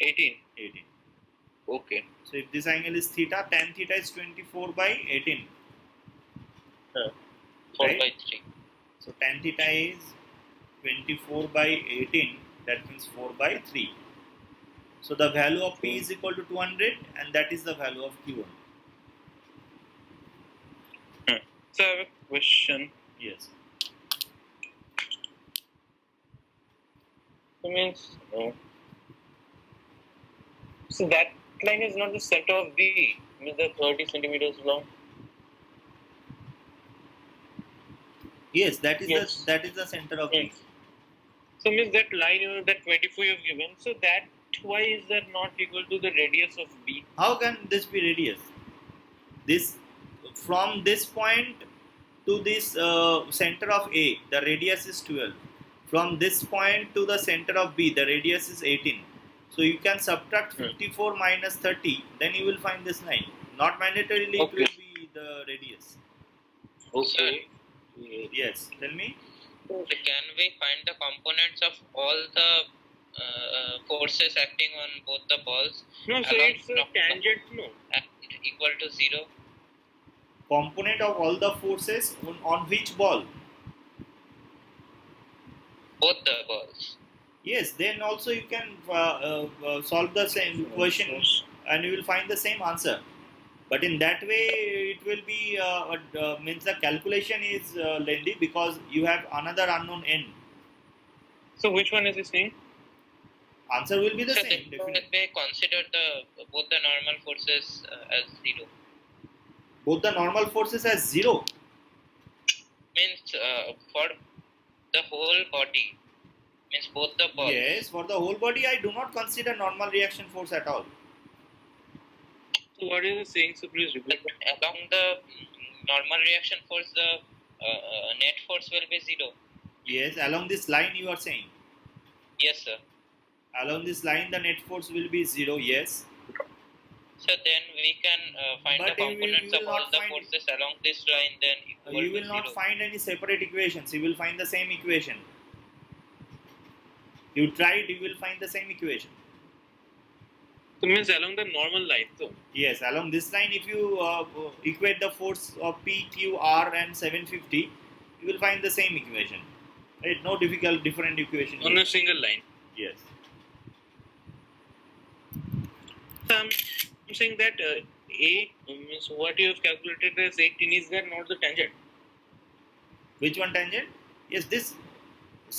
18. 18. Okay. So if this angle is theta, tan theta is 24 by 18. 4 Right? by 3. So tan theta is 24 by 18. That means 4 by 3. So the value of P is equal to 200, and that is the value of Q1. So I have a question. Yes. So means so that line is not the center of B. Means the 30 centimeters long. Yes, that is Yes. the center of P. Yes. So means that line that 24 you have given. So that why is that not equal to the radius of B? How can this be radius? This from this point to this center of A, the radius is 12. From this point to the center of B, the radius is 18. So you can subtract 54 minus 30, then you will find this line. Not mandatorily Okay. it will be the radius. Okay. Yes, tell me. So can we find the components of all the forces acting on both the balls No, so Along it's a from- tangent. No. and equal to 0? Component of all the forces on which ball? Both the balls. Yes, then also you can solve the same question and you will find the same answer. But in that way, it will be means the calculation is lengthy because you have another unknown n. So which one is he saying? Answer will be the So same. they Definitely. consider both the normal forces as zero. Both the normal forces as zero. Means for the whole body. Means both the balls. Yes, for the whole body, I do not consider normal reaction force at all. So what is he saying? So please repeat. Along the normal reaction force, the net force will be zero. Yes, along this line you are saying. Yes, sir. Along this line, the net force will be zero. Yes. So then we can find But the you will components of not all the find- forces along this line. Then equal You to will not zero. find any separate equations. You will find the same equation. You try it, you will find the same equation. So means along the normal line. So Yes, along this line, if you equate the force of P, Q, R and 750, you will find the same equation. Right? No different equation. on a single line. Yes. So I'm saying that A means what you have calculated as 18 is that not the tangent? Which one tangent? Yes, this.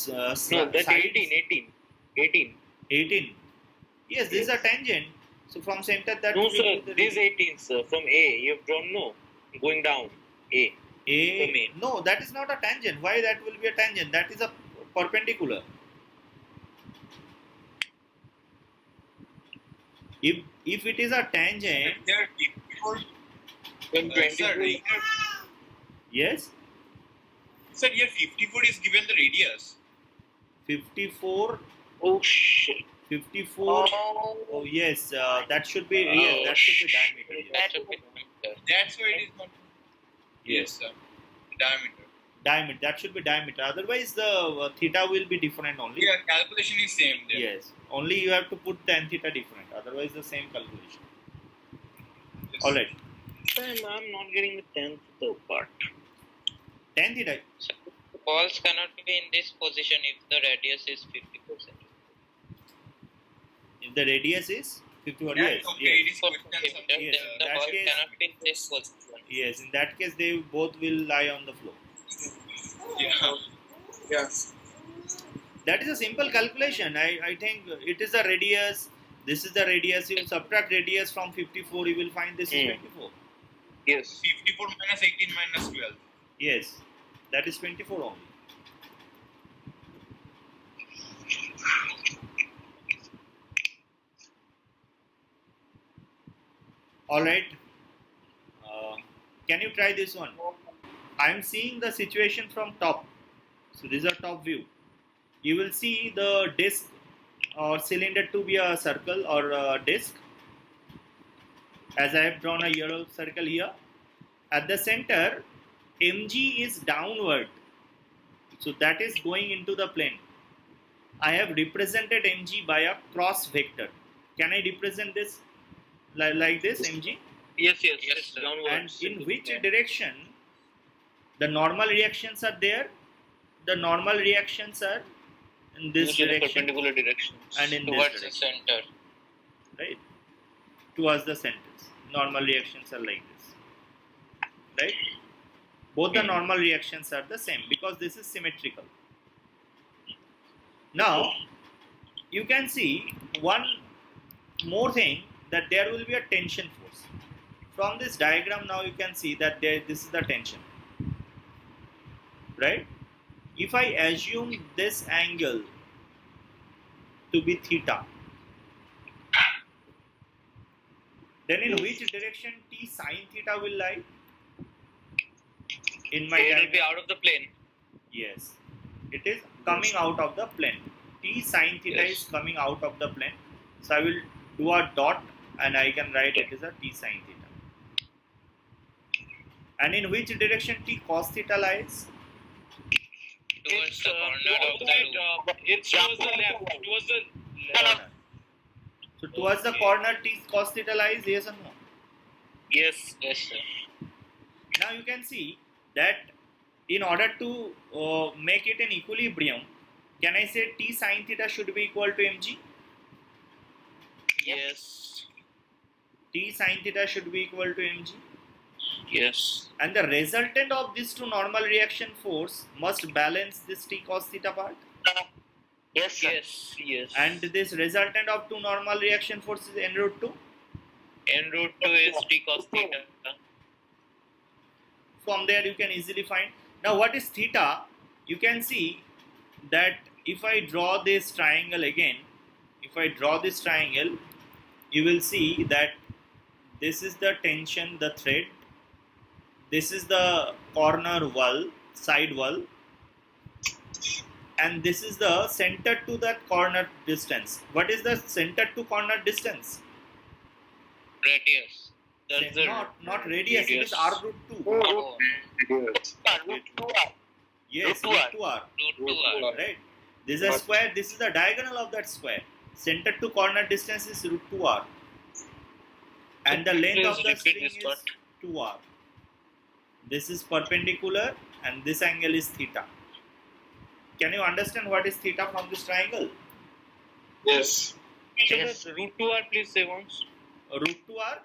No, Sides- that's 18. 18. Yes, this is a tangent. So from center that No, will sir. be the This 18, sir. From A, you have drawn no. Going down. A. A. from A. No, that is not a tangent. Why that will be a tangent? That is a perpendicular. If it is a tangent, There are 54. When Sir, 24. yes, sir, here 54 is given the radius. 54, Oh shit. 54. Oh yes, that should be yes, that should be diameter. Yes. That should be diameter. That's why it is not. Yes, sir. Diameter. Diameter. That should be diameter. Otherwise, the theta will be different only. Yeah, calculation is same there. Yes. Only you have to put tan theta different. Otherwise, the same calculation. Yes. All right. I'm not getting the 10th part. Tan theta. So balls cannot be in this position if the radius is 50%. If the radius is 51. Yeah, Yes. okay, Yes. it is question something. Yes, the that ball case- cannot be in this position. Yes. In that case, they both will lie on the floor. Yeah. Yeah. That is a simple calculation. I think it is the radius. This is the radius. You subtract radius from 54, you will find this is 24. Yes. 54 minus 18 minus 12. Yes, that is 24 only. All right. Can you try this one? I am seeing the situation from top. So this is a top view. You will see the disc or cylinder to be a circle or a disc. As I have drawn a yellow circle here. At the center, mg is downward. So that is going into the plane. I have represented mg by a cross vector. Can I represent this like this, mg? Yes. Yes, sir. And Downwards. in which direction the normal reactions are there? The normal reactions are in this Usually direction perpendicular directions. and in this Towards the direction, center. right? Towards the centers. Normal reactions are like this, right? Both the normal reactions are the same because this is symmetrical. Now, you can see one more thing, that there will be a tension force. From this diagram now you can see that this is the tension, right? If I assume this angle to be theta, then in which direction t sine theta will lie? In my It will be diagram, out of the plane. yes, it is coming out of the plane. T sine theta Yes. is coming out of the plane. So I will do a dot and I can write it as a t sine theta. And in which direction t cos theta lies? Towards the corner of the loop. It's towards the left. Towards the Corner. So towards the corner t cos theta lies, yes or no? Yes. Yes, sir. Now you can see that in order to make it an equilibrium, can I say t sine theta should be equal to mg? Yes. T sin theta should be equal to mg. Yes. And the resultant of this two normal reaction force must balance this T cos theta part. Yes, sir. Yes. And this resultant of two normal reaction force is n root 2. N root 2 is T cos theta. From there you can easily find. Now what is theta? You can see that if I draw this triangle again, if I draw this triangle, you will see that this is the tension, the thread, this is the corner wall, side wall, and this is the center to that corner distance. What is the center to corner distance? Radius. That's the Not radius, it is r root 2. Oh, Yes, Root 2r. root 2r. root 2 r. Right? This is a square, this is the diagonal of that square. Center to corner distance is root 2r. And the length of the Please string repeat this is part. 2r. This is perpendicular and this angle is theta. Can you understand what is theta from this triangle? Yes. So Yes. the root 2 r, please say once. Root 2r,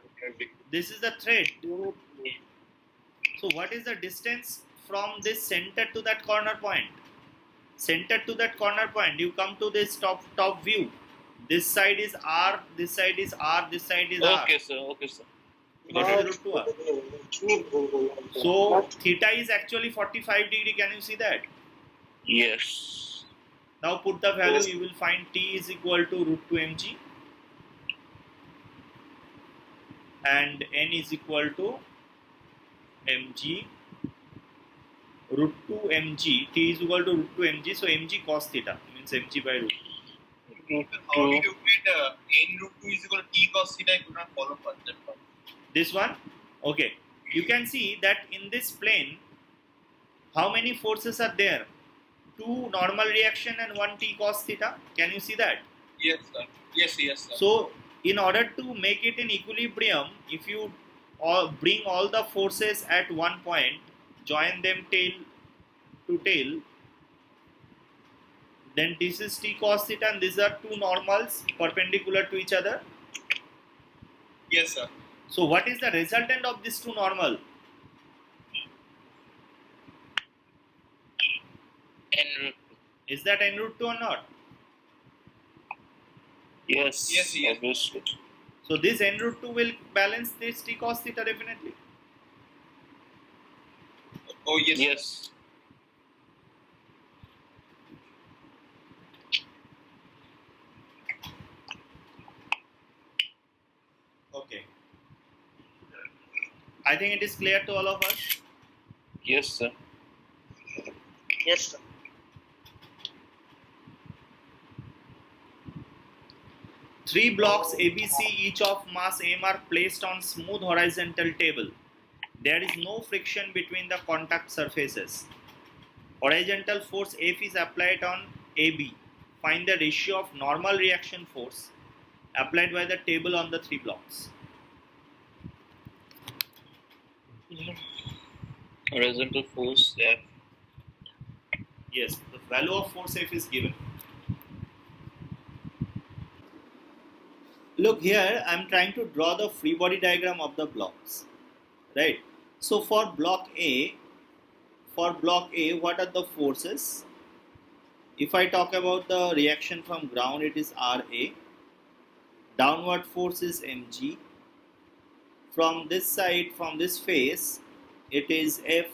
this is the thread. So what is the distance from this center to that corner point? Center to that corner point, you come to this top view. This side is r, this side is r, this side is r. Okay, sir. Okay, sir. This is root 2r. So theta is actually 45 degree. Can you see that? Yes. Now put the value, you will find T is equal to root 2 mg and N is equal to mg root 2 mg. T is equal to root 2 mg, so mg cos theta means mg by root. How did you get n root 2 is equal to t cos theta? I could not follow for that part. This one, okay. You can see that in this plane, how many forces are there? Two normal reaction and one T cos theta. Can you see that? Yes, sir. Yes, sir. So, in order to make it in equilibrium, if you bring all the forces at one point, join them tail to tail, then this is T cos theta and these are two normals perpendicular to each other. Yes, sir. So, what is the resultant of this two normal? N root 2. Is that n root 2 or not? Yes. Yes, yes. Obviously. So, this n root 2 will balance this T cos theta definitely. Oh, yes. sir. Yes. Okay. I think it is clear to all of us. Yes, sir. Yes, sir. Three blocks ABC, each of mass m, are placed on smooth horizontal table. There is no friction between the contact surfaces. Horizontal force F is applied on AB. Find the ratio of normal reaction force applied by the table on the three blocks. Horizontal force F. Yes, the value of force F is given. Look here, I am trying to draw the free body diagram of the blocks, right? So for block A, what are the forces? If I talk about the reaction from ground, it is Ra. Downward force is mg. From this side, from this face, it is F.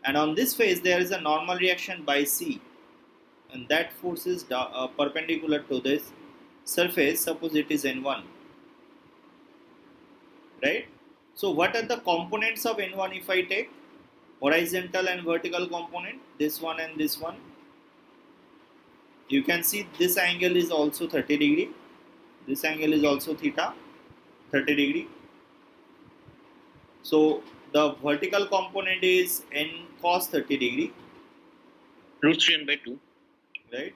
And on this face, there is a normal reaction by C, and that force is perpendicular to this surface. Suppose it is N1, right? So what are the components of N1 if I take? Horizontal and vertical component, this one and this one. You can see this angle is also 30 degree. This angle is also theta, 30 degree. So the vertical component is n cos 30 degree, Root 3 n by 2. right?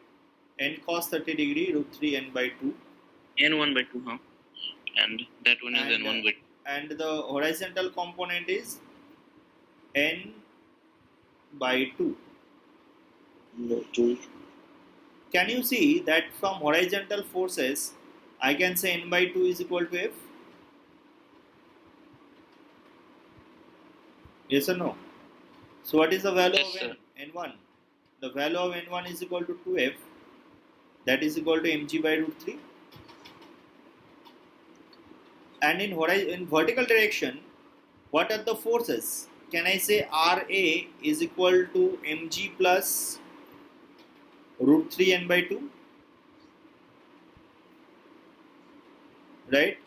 N cos 30 degree, root 3 n by 2. N1 by 2, huh? And that one is And, N1 by 2. And the horizontal component is n by 2. Can you see that from horizontal forces, I can say n by 2 is equal to f. Yes or no? So what is the value Yes, of sir. n1? The value of n1 is equal to 2f. That is equal to mg by root 3. And in vertical direction, what are the forces? Can I say Ra is equal to mg plus root 3 n by 2? Right?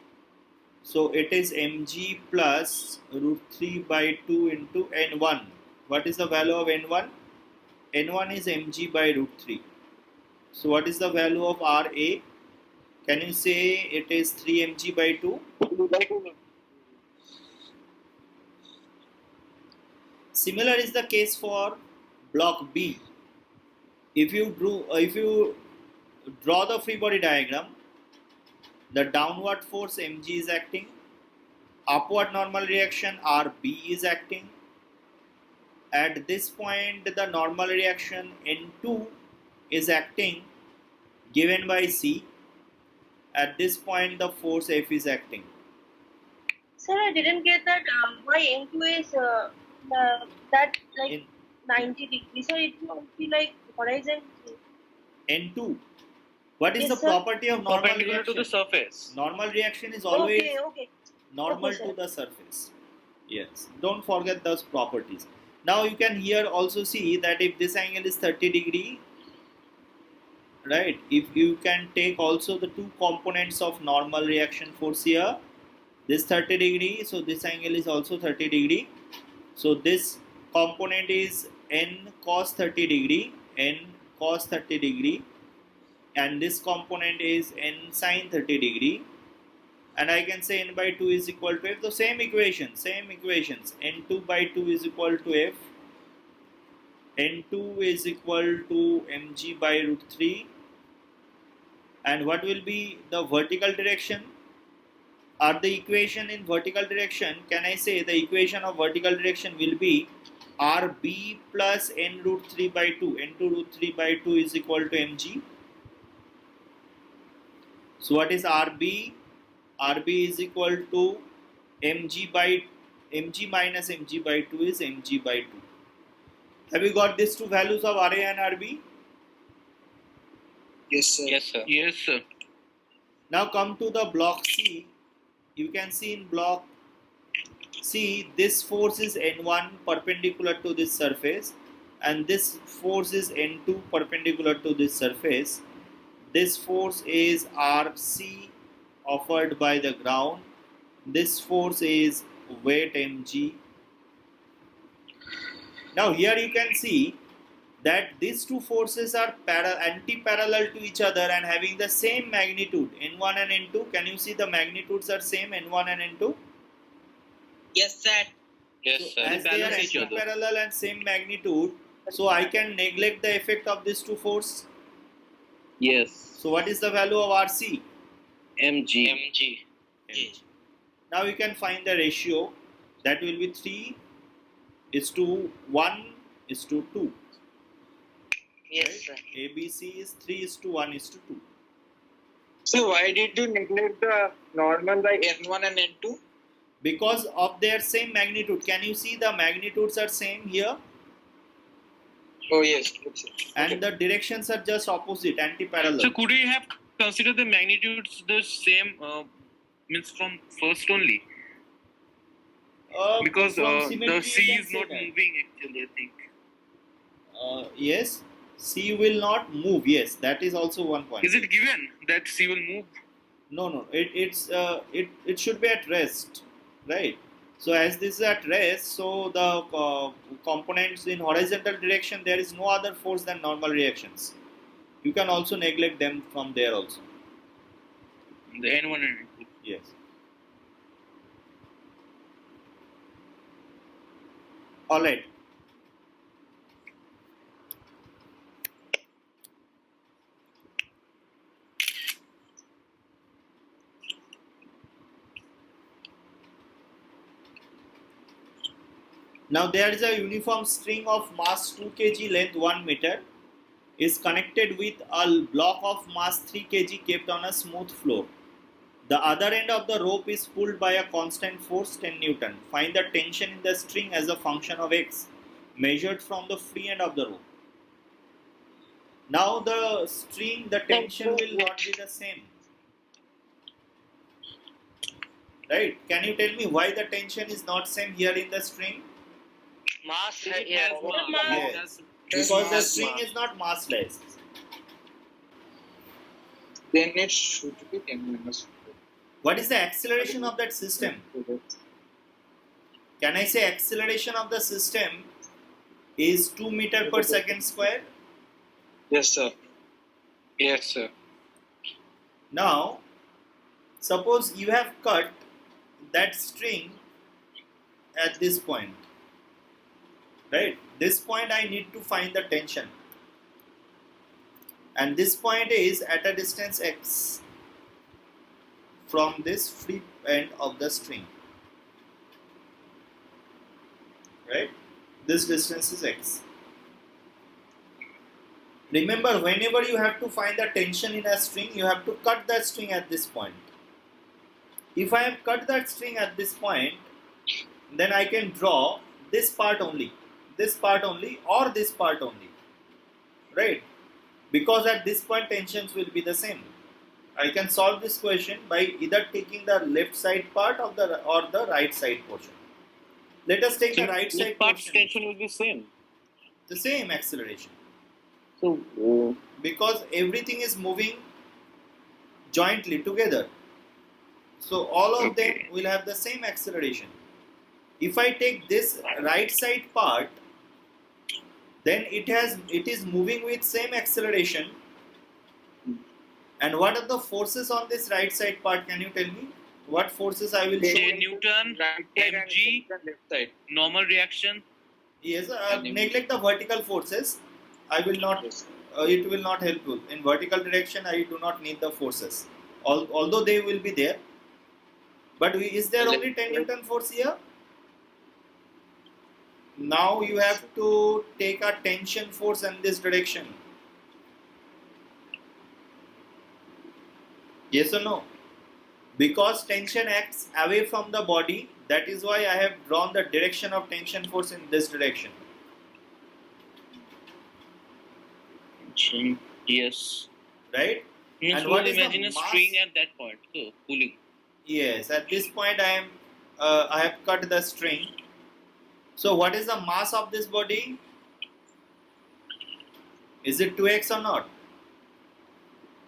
So it is mg plus root 3 by 2 into n1. What is the value of n1? n1 is mg by root 3. So what is the value of Ra? Can you say it is 3 mg by 2? Similar is the case for block B. If you draw the free body diagram, the downward force mg is acting, upward normal reaction Rb is acting. At this point, the normal reaction N2 is acting, given by C. At this point, the force F is acting. Sir, I didn't get that. Why N2 is that like In 90 degrees? So it won't be like horizon. N2, what is Yes, the sir. property of normal Perpendicular to reaction? the surface. Normal reaction is always Okay. normal Okay, sir. to the surface. Yes, don't forget those properties. Now you can here also see that if this angle is 30 degree, right, if you can take also the two components of normal reaction force here, this 30 degree, so this angle is also 30 degree. So this component is n cos 30 degree, n cos 30 degree, and this component is n sin 30 degree. And I can say n by 2 is equal to f. The same equations, n2 by 2 is equal to f, n2 is equal to mg by root 3. And what will be the vertical direction? Or the equation in vertical direction, can I say the equation of vertical direction will be Rb plus n root 3 by 2, n2 root 3 by 2 is equal to mg. So what is Rb? Rb is equal to mg minus mg by 2 is mg by 2. Have you got these two values of Ra and Rb? Yes, sir. Yes, sir. Yes, sir. Now come to the block C. You can see in block C, this force is N1 perpendicular to this surface, and this force is N2 perpendicular to this surface. This force is Rc offered by the ground. This force is weight mg. Now here you can see that these two forces are anti-parallel to each other and having the same magnitude, n1 and n2. Can you see the magnitudes are same, n1 and n2? Yes, sir. Yes, So sir. as they are balance each other. anti-parallel and same magnitude, so I can neglect the effect of these two forces. Yes. So what is the value of Rc? Mg. Mg. Mg. Now you can find the ratio. That will be 3:1:2. Yes, Right? sir. ABC is 3:1:2. So why did you neglect the normal by N1 and N2? Because of their same magnitude. Can you see the magnitudes are same here? Oh yes. And the directions are just opposite, anti-parallel. So could we have considered the magnitudes the same means from first only? Because from the symmetry C you can is say not that. moving actually, I think. Yes, C will not move. Yes, that is also one point. Is it given that C will move? No. It should be at rest, right? So as this is at rest, so the components in horizontal direction, there is no other force than normal reactions. You can also neglect them from there also. The N1 and N2. Yes. All right. Now there is a uniform string of mass 2 kg, length 1 meter, is connected with a block of mass 3 kg kept on a smooth floor. The other end of the rope is pulled by a constant force 10 Newton. Find the tension in the string as a function of x measured from the free end of the rope. Now the string, the tension will not be the same. Right? Can you tell me why the tension is not same here in the string? Mass. It Yeah. has mass. Yes. It Because the mass. string is not massless. Then it should be 10 minus 4. What is the acceleration of that system? Can I say acceleration of the system is 2 meter per second square? Yes, sir. Yes, sir. Now, suppose you have cut that string at this point. Right? This point I need to find the tension. And this point is at a distance x from this free end of the string. Right? This distance is x. Remember, whenever you have to find the tension in a string, you have to cut that string at this point. If I have cut that string at this point, then I can draw this part only, or this part only. Right? Because at this point tensions will be the same. I can solve this question by either taking the left side part of the or the right side portion. Let us take the right side part's portion. tension will be same. The same acceleration. So Because everything is moving jointly together. So all of them will have the same acceleration. If I take this right side part, then it is moving with same acceleration. And what are the forces on this right side part? Can you tell me? What forces I will show? J Newton, mg, left side. normal reaction. Yes, neglect the vertical forces. I will not. It will not help you. In vertical direction, I do not need the forces. Although they will be there. But is there only 10 Newton force here? Now you have to take a tension force in this direction. Yes or no? Because tension acts away from the body, that is why I have drawn the direction of tension force in this direction. Yes. Right? Means And what we'll is the imagine a mass? string at that point. So pulling. Yes, at this point I have cut the string. So what is the mass of this body? Is it 2x or not?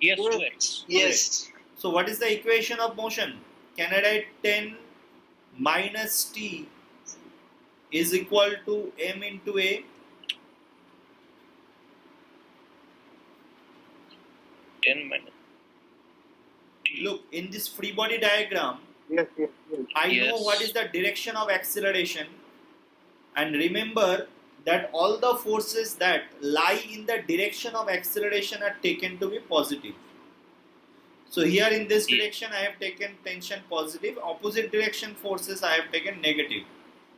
Yes, 2x. Yes. So what is the equation of motion? Can I write 10 minus t is equal to m into a? 10 minus. Look, in this free body diagram, Yes. I know Yes. what is the direction of acceleration, and remember that all the forces that lie in the direction of acceleration are taken to be positive. So here in this direction I have taken tension positive, opposite direction forces I have taken negative.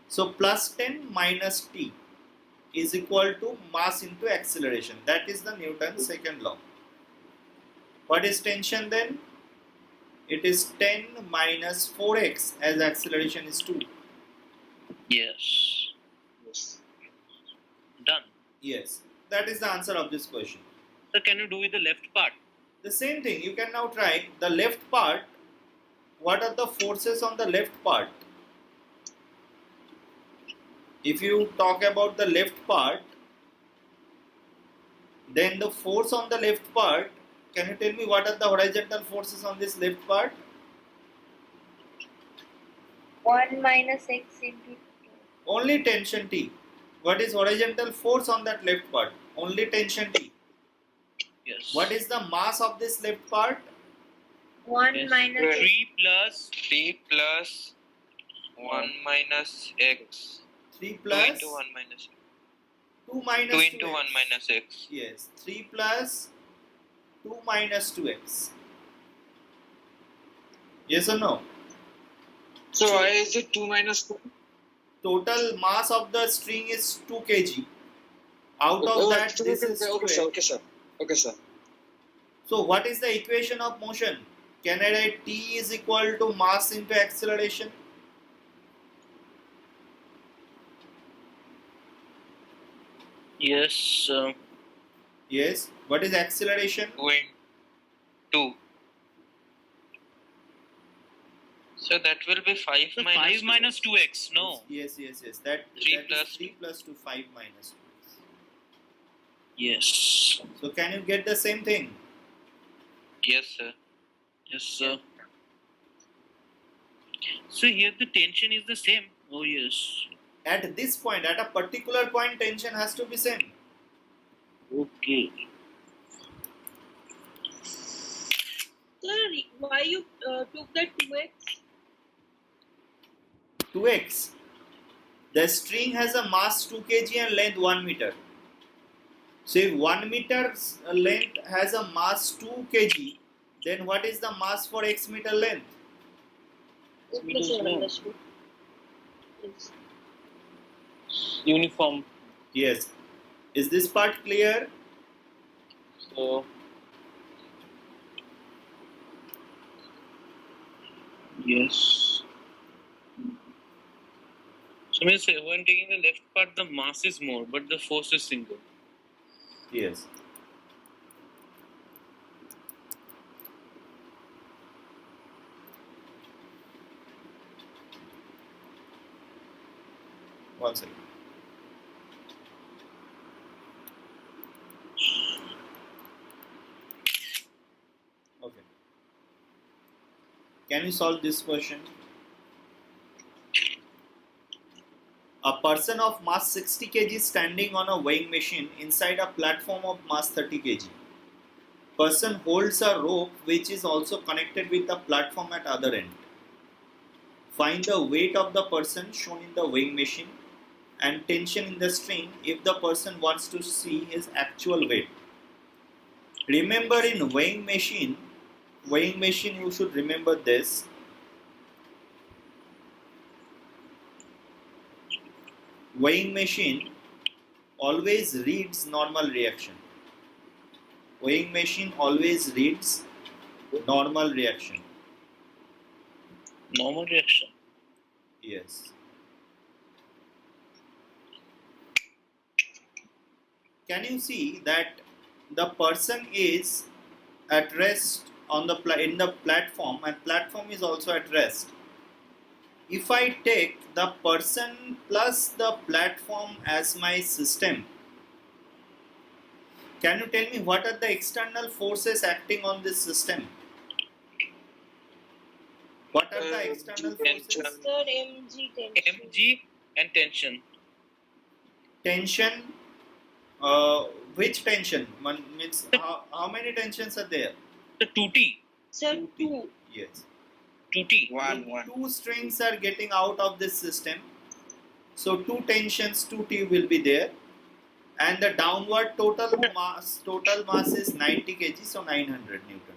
So plus 10 minus t is equal to mass into acceleration. That is the Newton's second law. What is tension then? It is 10 minus 4x as acceleration is 2. Yes. Done. Yes, that is the answer of this question. So can you do with the left part? The same thing, you can now try the left part. What are the forces on the left part? If you talk about the left part, then the force on the left part, can you tell me what are the horizontal forces on this left part? 1 minus x into 2. Only tension T. What is horizontal force on that left part? Only tension T. Yes. What is the mass of this left part? 1 Yes. minus x. 3 plus T plus 1 minus x. 3 2 plus into 1 minus 2 minus 2 into 2x. 1 minus x. Yes, 3 plus 2 minus 2x. Yes or no? So why is it 2 minus 2? Total mass of the string is 2 kg. Out of that, this is 2x. Okay, sir. So what is the equation of motion? Can I write T is equal to mass into acceleration? Yes. Yes. What is acceleration? 2. So that will be 5 So minus 5 minus 2x. No. Yes. That 3 is plus 3 plus 2, 5 minus 2. Yes. So can you get the same thing? Yes, sir. Yes, sir. So here the tension is the same. Oh yes. At this point, at a particular point, tension has to be same. Okay. Sir, why you took that 2x? 2x. The string has a mass 2 kg and length 1 meter. So if 1 meter's length has a mass 2 kg, then what is the mass for x meter length? Yes, sir, understood. Yes. Uniform. Yes. Is this part clear? So yes. So means when taking the left part, the mass is more, but the force is single. Yes. One second. Okay. Can you solve this question? A person of mass 60 kg standing on a weighing machine inside a platform of mass 30 kg. Person holds a rope which is also connected with the platform at other end. Find the weight of the person shown in the weighing machine and tension in the string if the person wants to see his actual weight. Remember, in weighing machine you should remember this. Weighing machine always reads normal reaction. Weighing machine always reads normal reaction. Normal reaction. Yes. Can you see that the person is at rest on the in the platform, and platform is also at rest? If I take the person plus the platform as my system, can you tell me what are the external forces acting on this system? What are the external forces? Sir, mg tension. Mg and tension. Tension. Which tension? Means how many tensions are there? The 2T. Sir, 2. Yes. 2T. Two strings are getting out of this system. So two tensions, 2T will be there. And the downward total mass is 90 kg, so 900 Newton.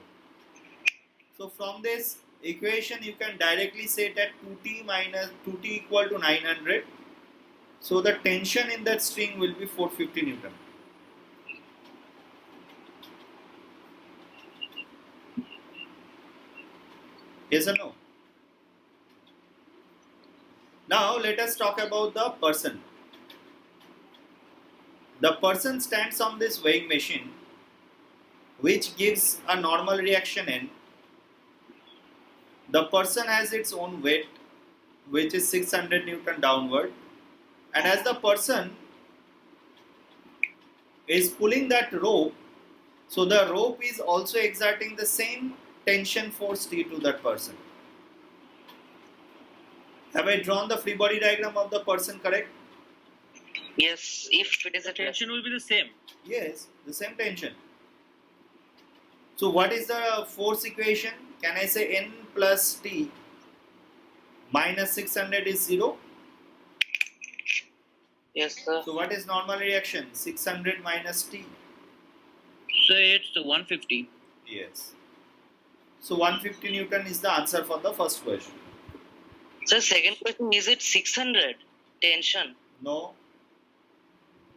So from this equation you can directly say that 2T equal to 900. So the tension in that string will be 450 Newton. Yes or no? Now let us talk about the person. The person stands on this weighing machine which gives a normal reaction in. The person has its own weight which is 600 Newton downward, and as the person is pulling that rope, so the rope is also exerting the same tension force T to that person. Have I drawn the free body diagram of the person correct? Yes, if it is The a tension will be the same. Yes, the same tension. So what is the force equation? Can I say N plus T minus 600 is 0? Yes, sir. So what is normal reaction? 600 minus T. So it's 150. Yes. So 150 Newton is the answer for the first question. So second question, is it 600 tension? No.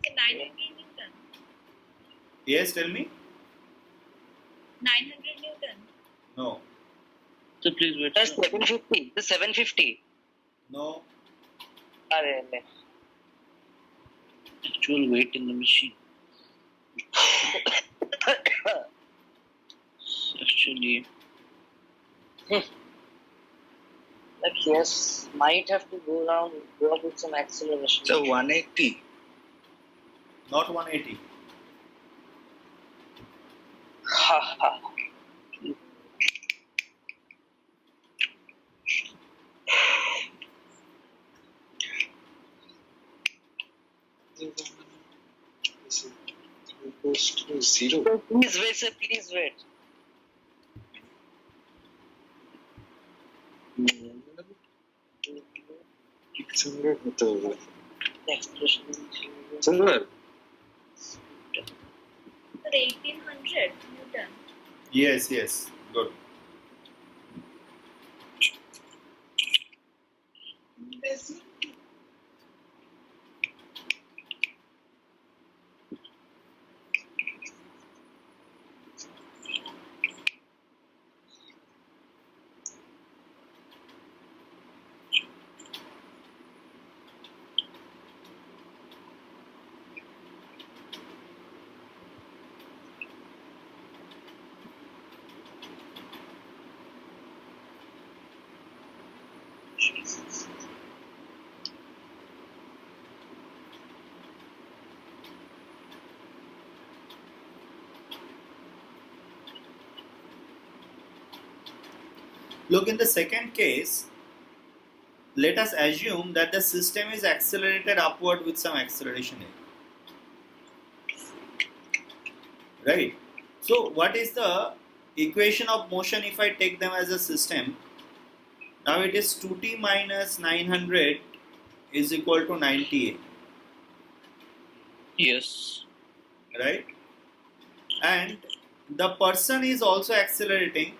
900 Newton. Yes, tell me. 900 Newton. No. So please wait. Sir, 750. The 750. No. Actual weight in the machine. Actually, Like yes, might have to go up with some acceleration. So 180. Not 180. Ha ha. Goes to 0. So please wait, sir. Please wait. The expression. Sir, 1800 Newton. Yes, yes. Good. Look, in the second case, let us assume that the system is accelerated upward with some acceleration A. Right? So, what is the equation of motion if I take them as a system? Now it is 2t minus 900 is equal to 90A. yes. Right? And the person is also accelerating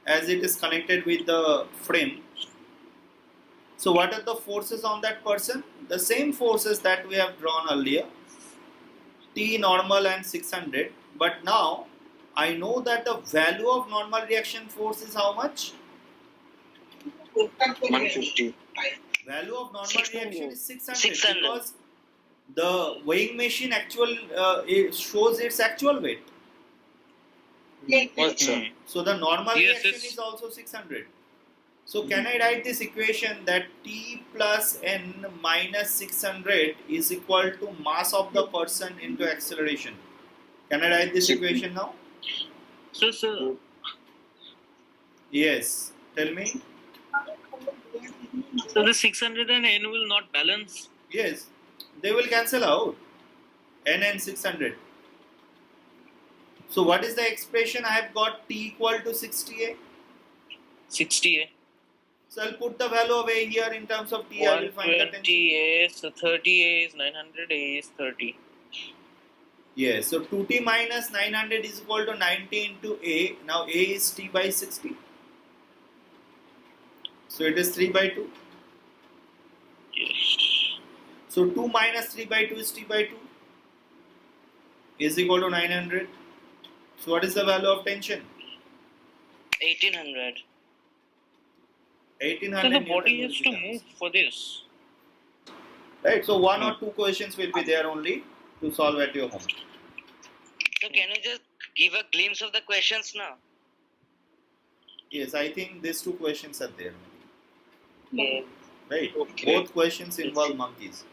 as it is connected with the frame. So what are the forces on that person? The same forces that we have drawn earlier, T normal and 600, but now I know that the value of normal reaction force is how much? 150. Value of normal 600. reaction is 600, 600. because the weighing machine it shows its actual weight. What, sir? So the normal Yes, reaction yes. is also 600. So can I write this equation that T plus N minus 600 is equal to mass of the person into acceleration? Can I write this equation now? So, sir, Yes. Tell me. so the 600 and N will not balance. Yes. They will cancel out. N and 600. So what is the expression? I have got T equal to 60A. 60A. So I'll put the value of A here in terms of T. I will find the tension. 120A, so 30A is 900A is 30. Yes, so 2t minus 900 is equal to 90 into A. Now A is T by 60. So it is 3 by 2. Yes. So 2 minus 3 by 2 is T by 2 is equal to 900. So what is the value of tension? 1800. 1800. So the body Newton has will to be move for this. Right, so one or two questions will be there only to solve at your home. So can you just give a glimpse of the questions now? Yes, I think these two questions are there. Yeah. Right, Okay. both questions involve monkeys.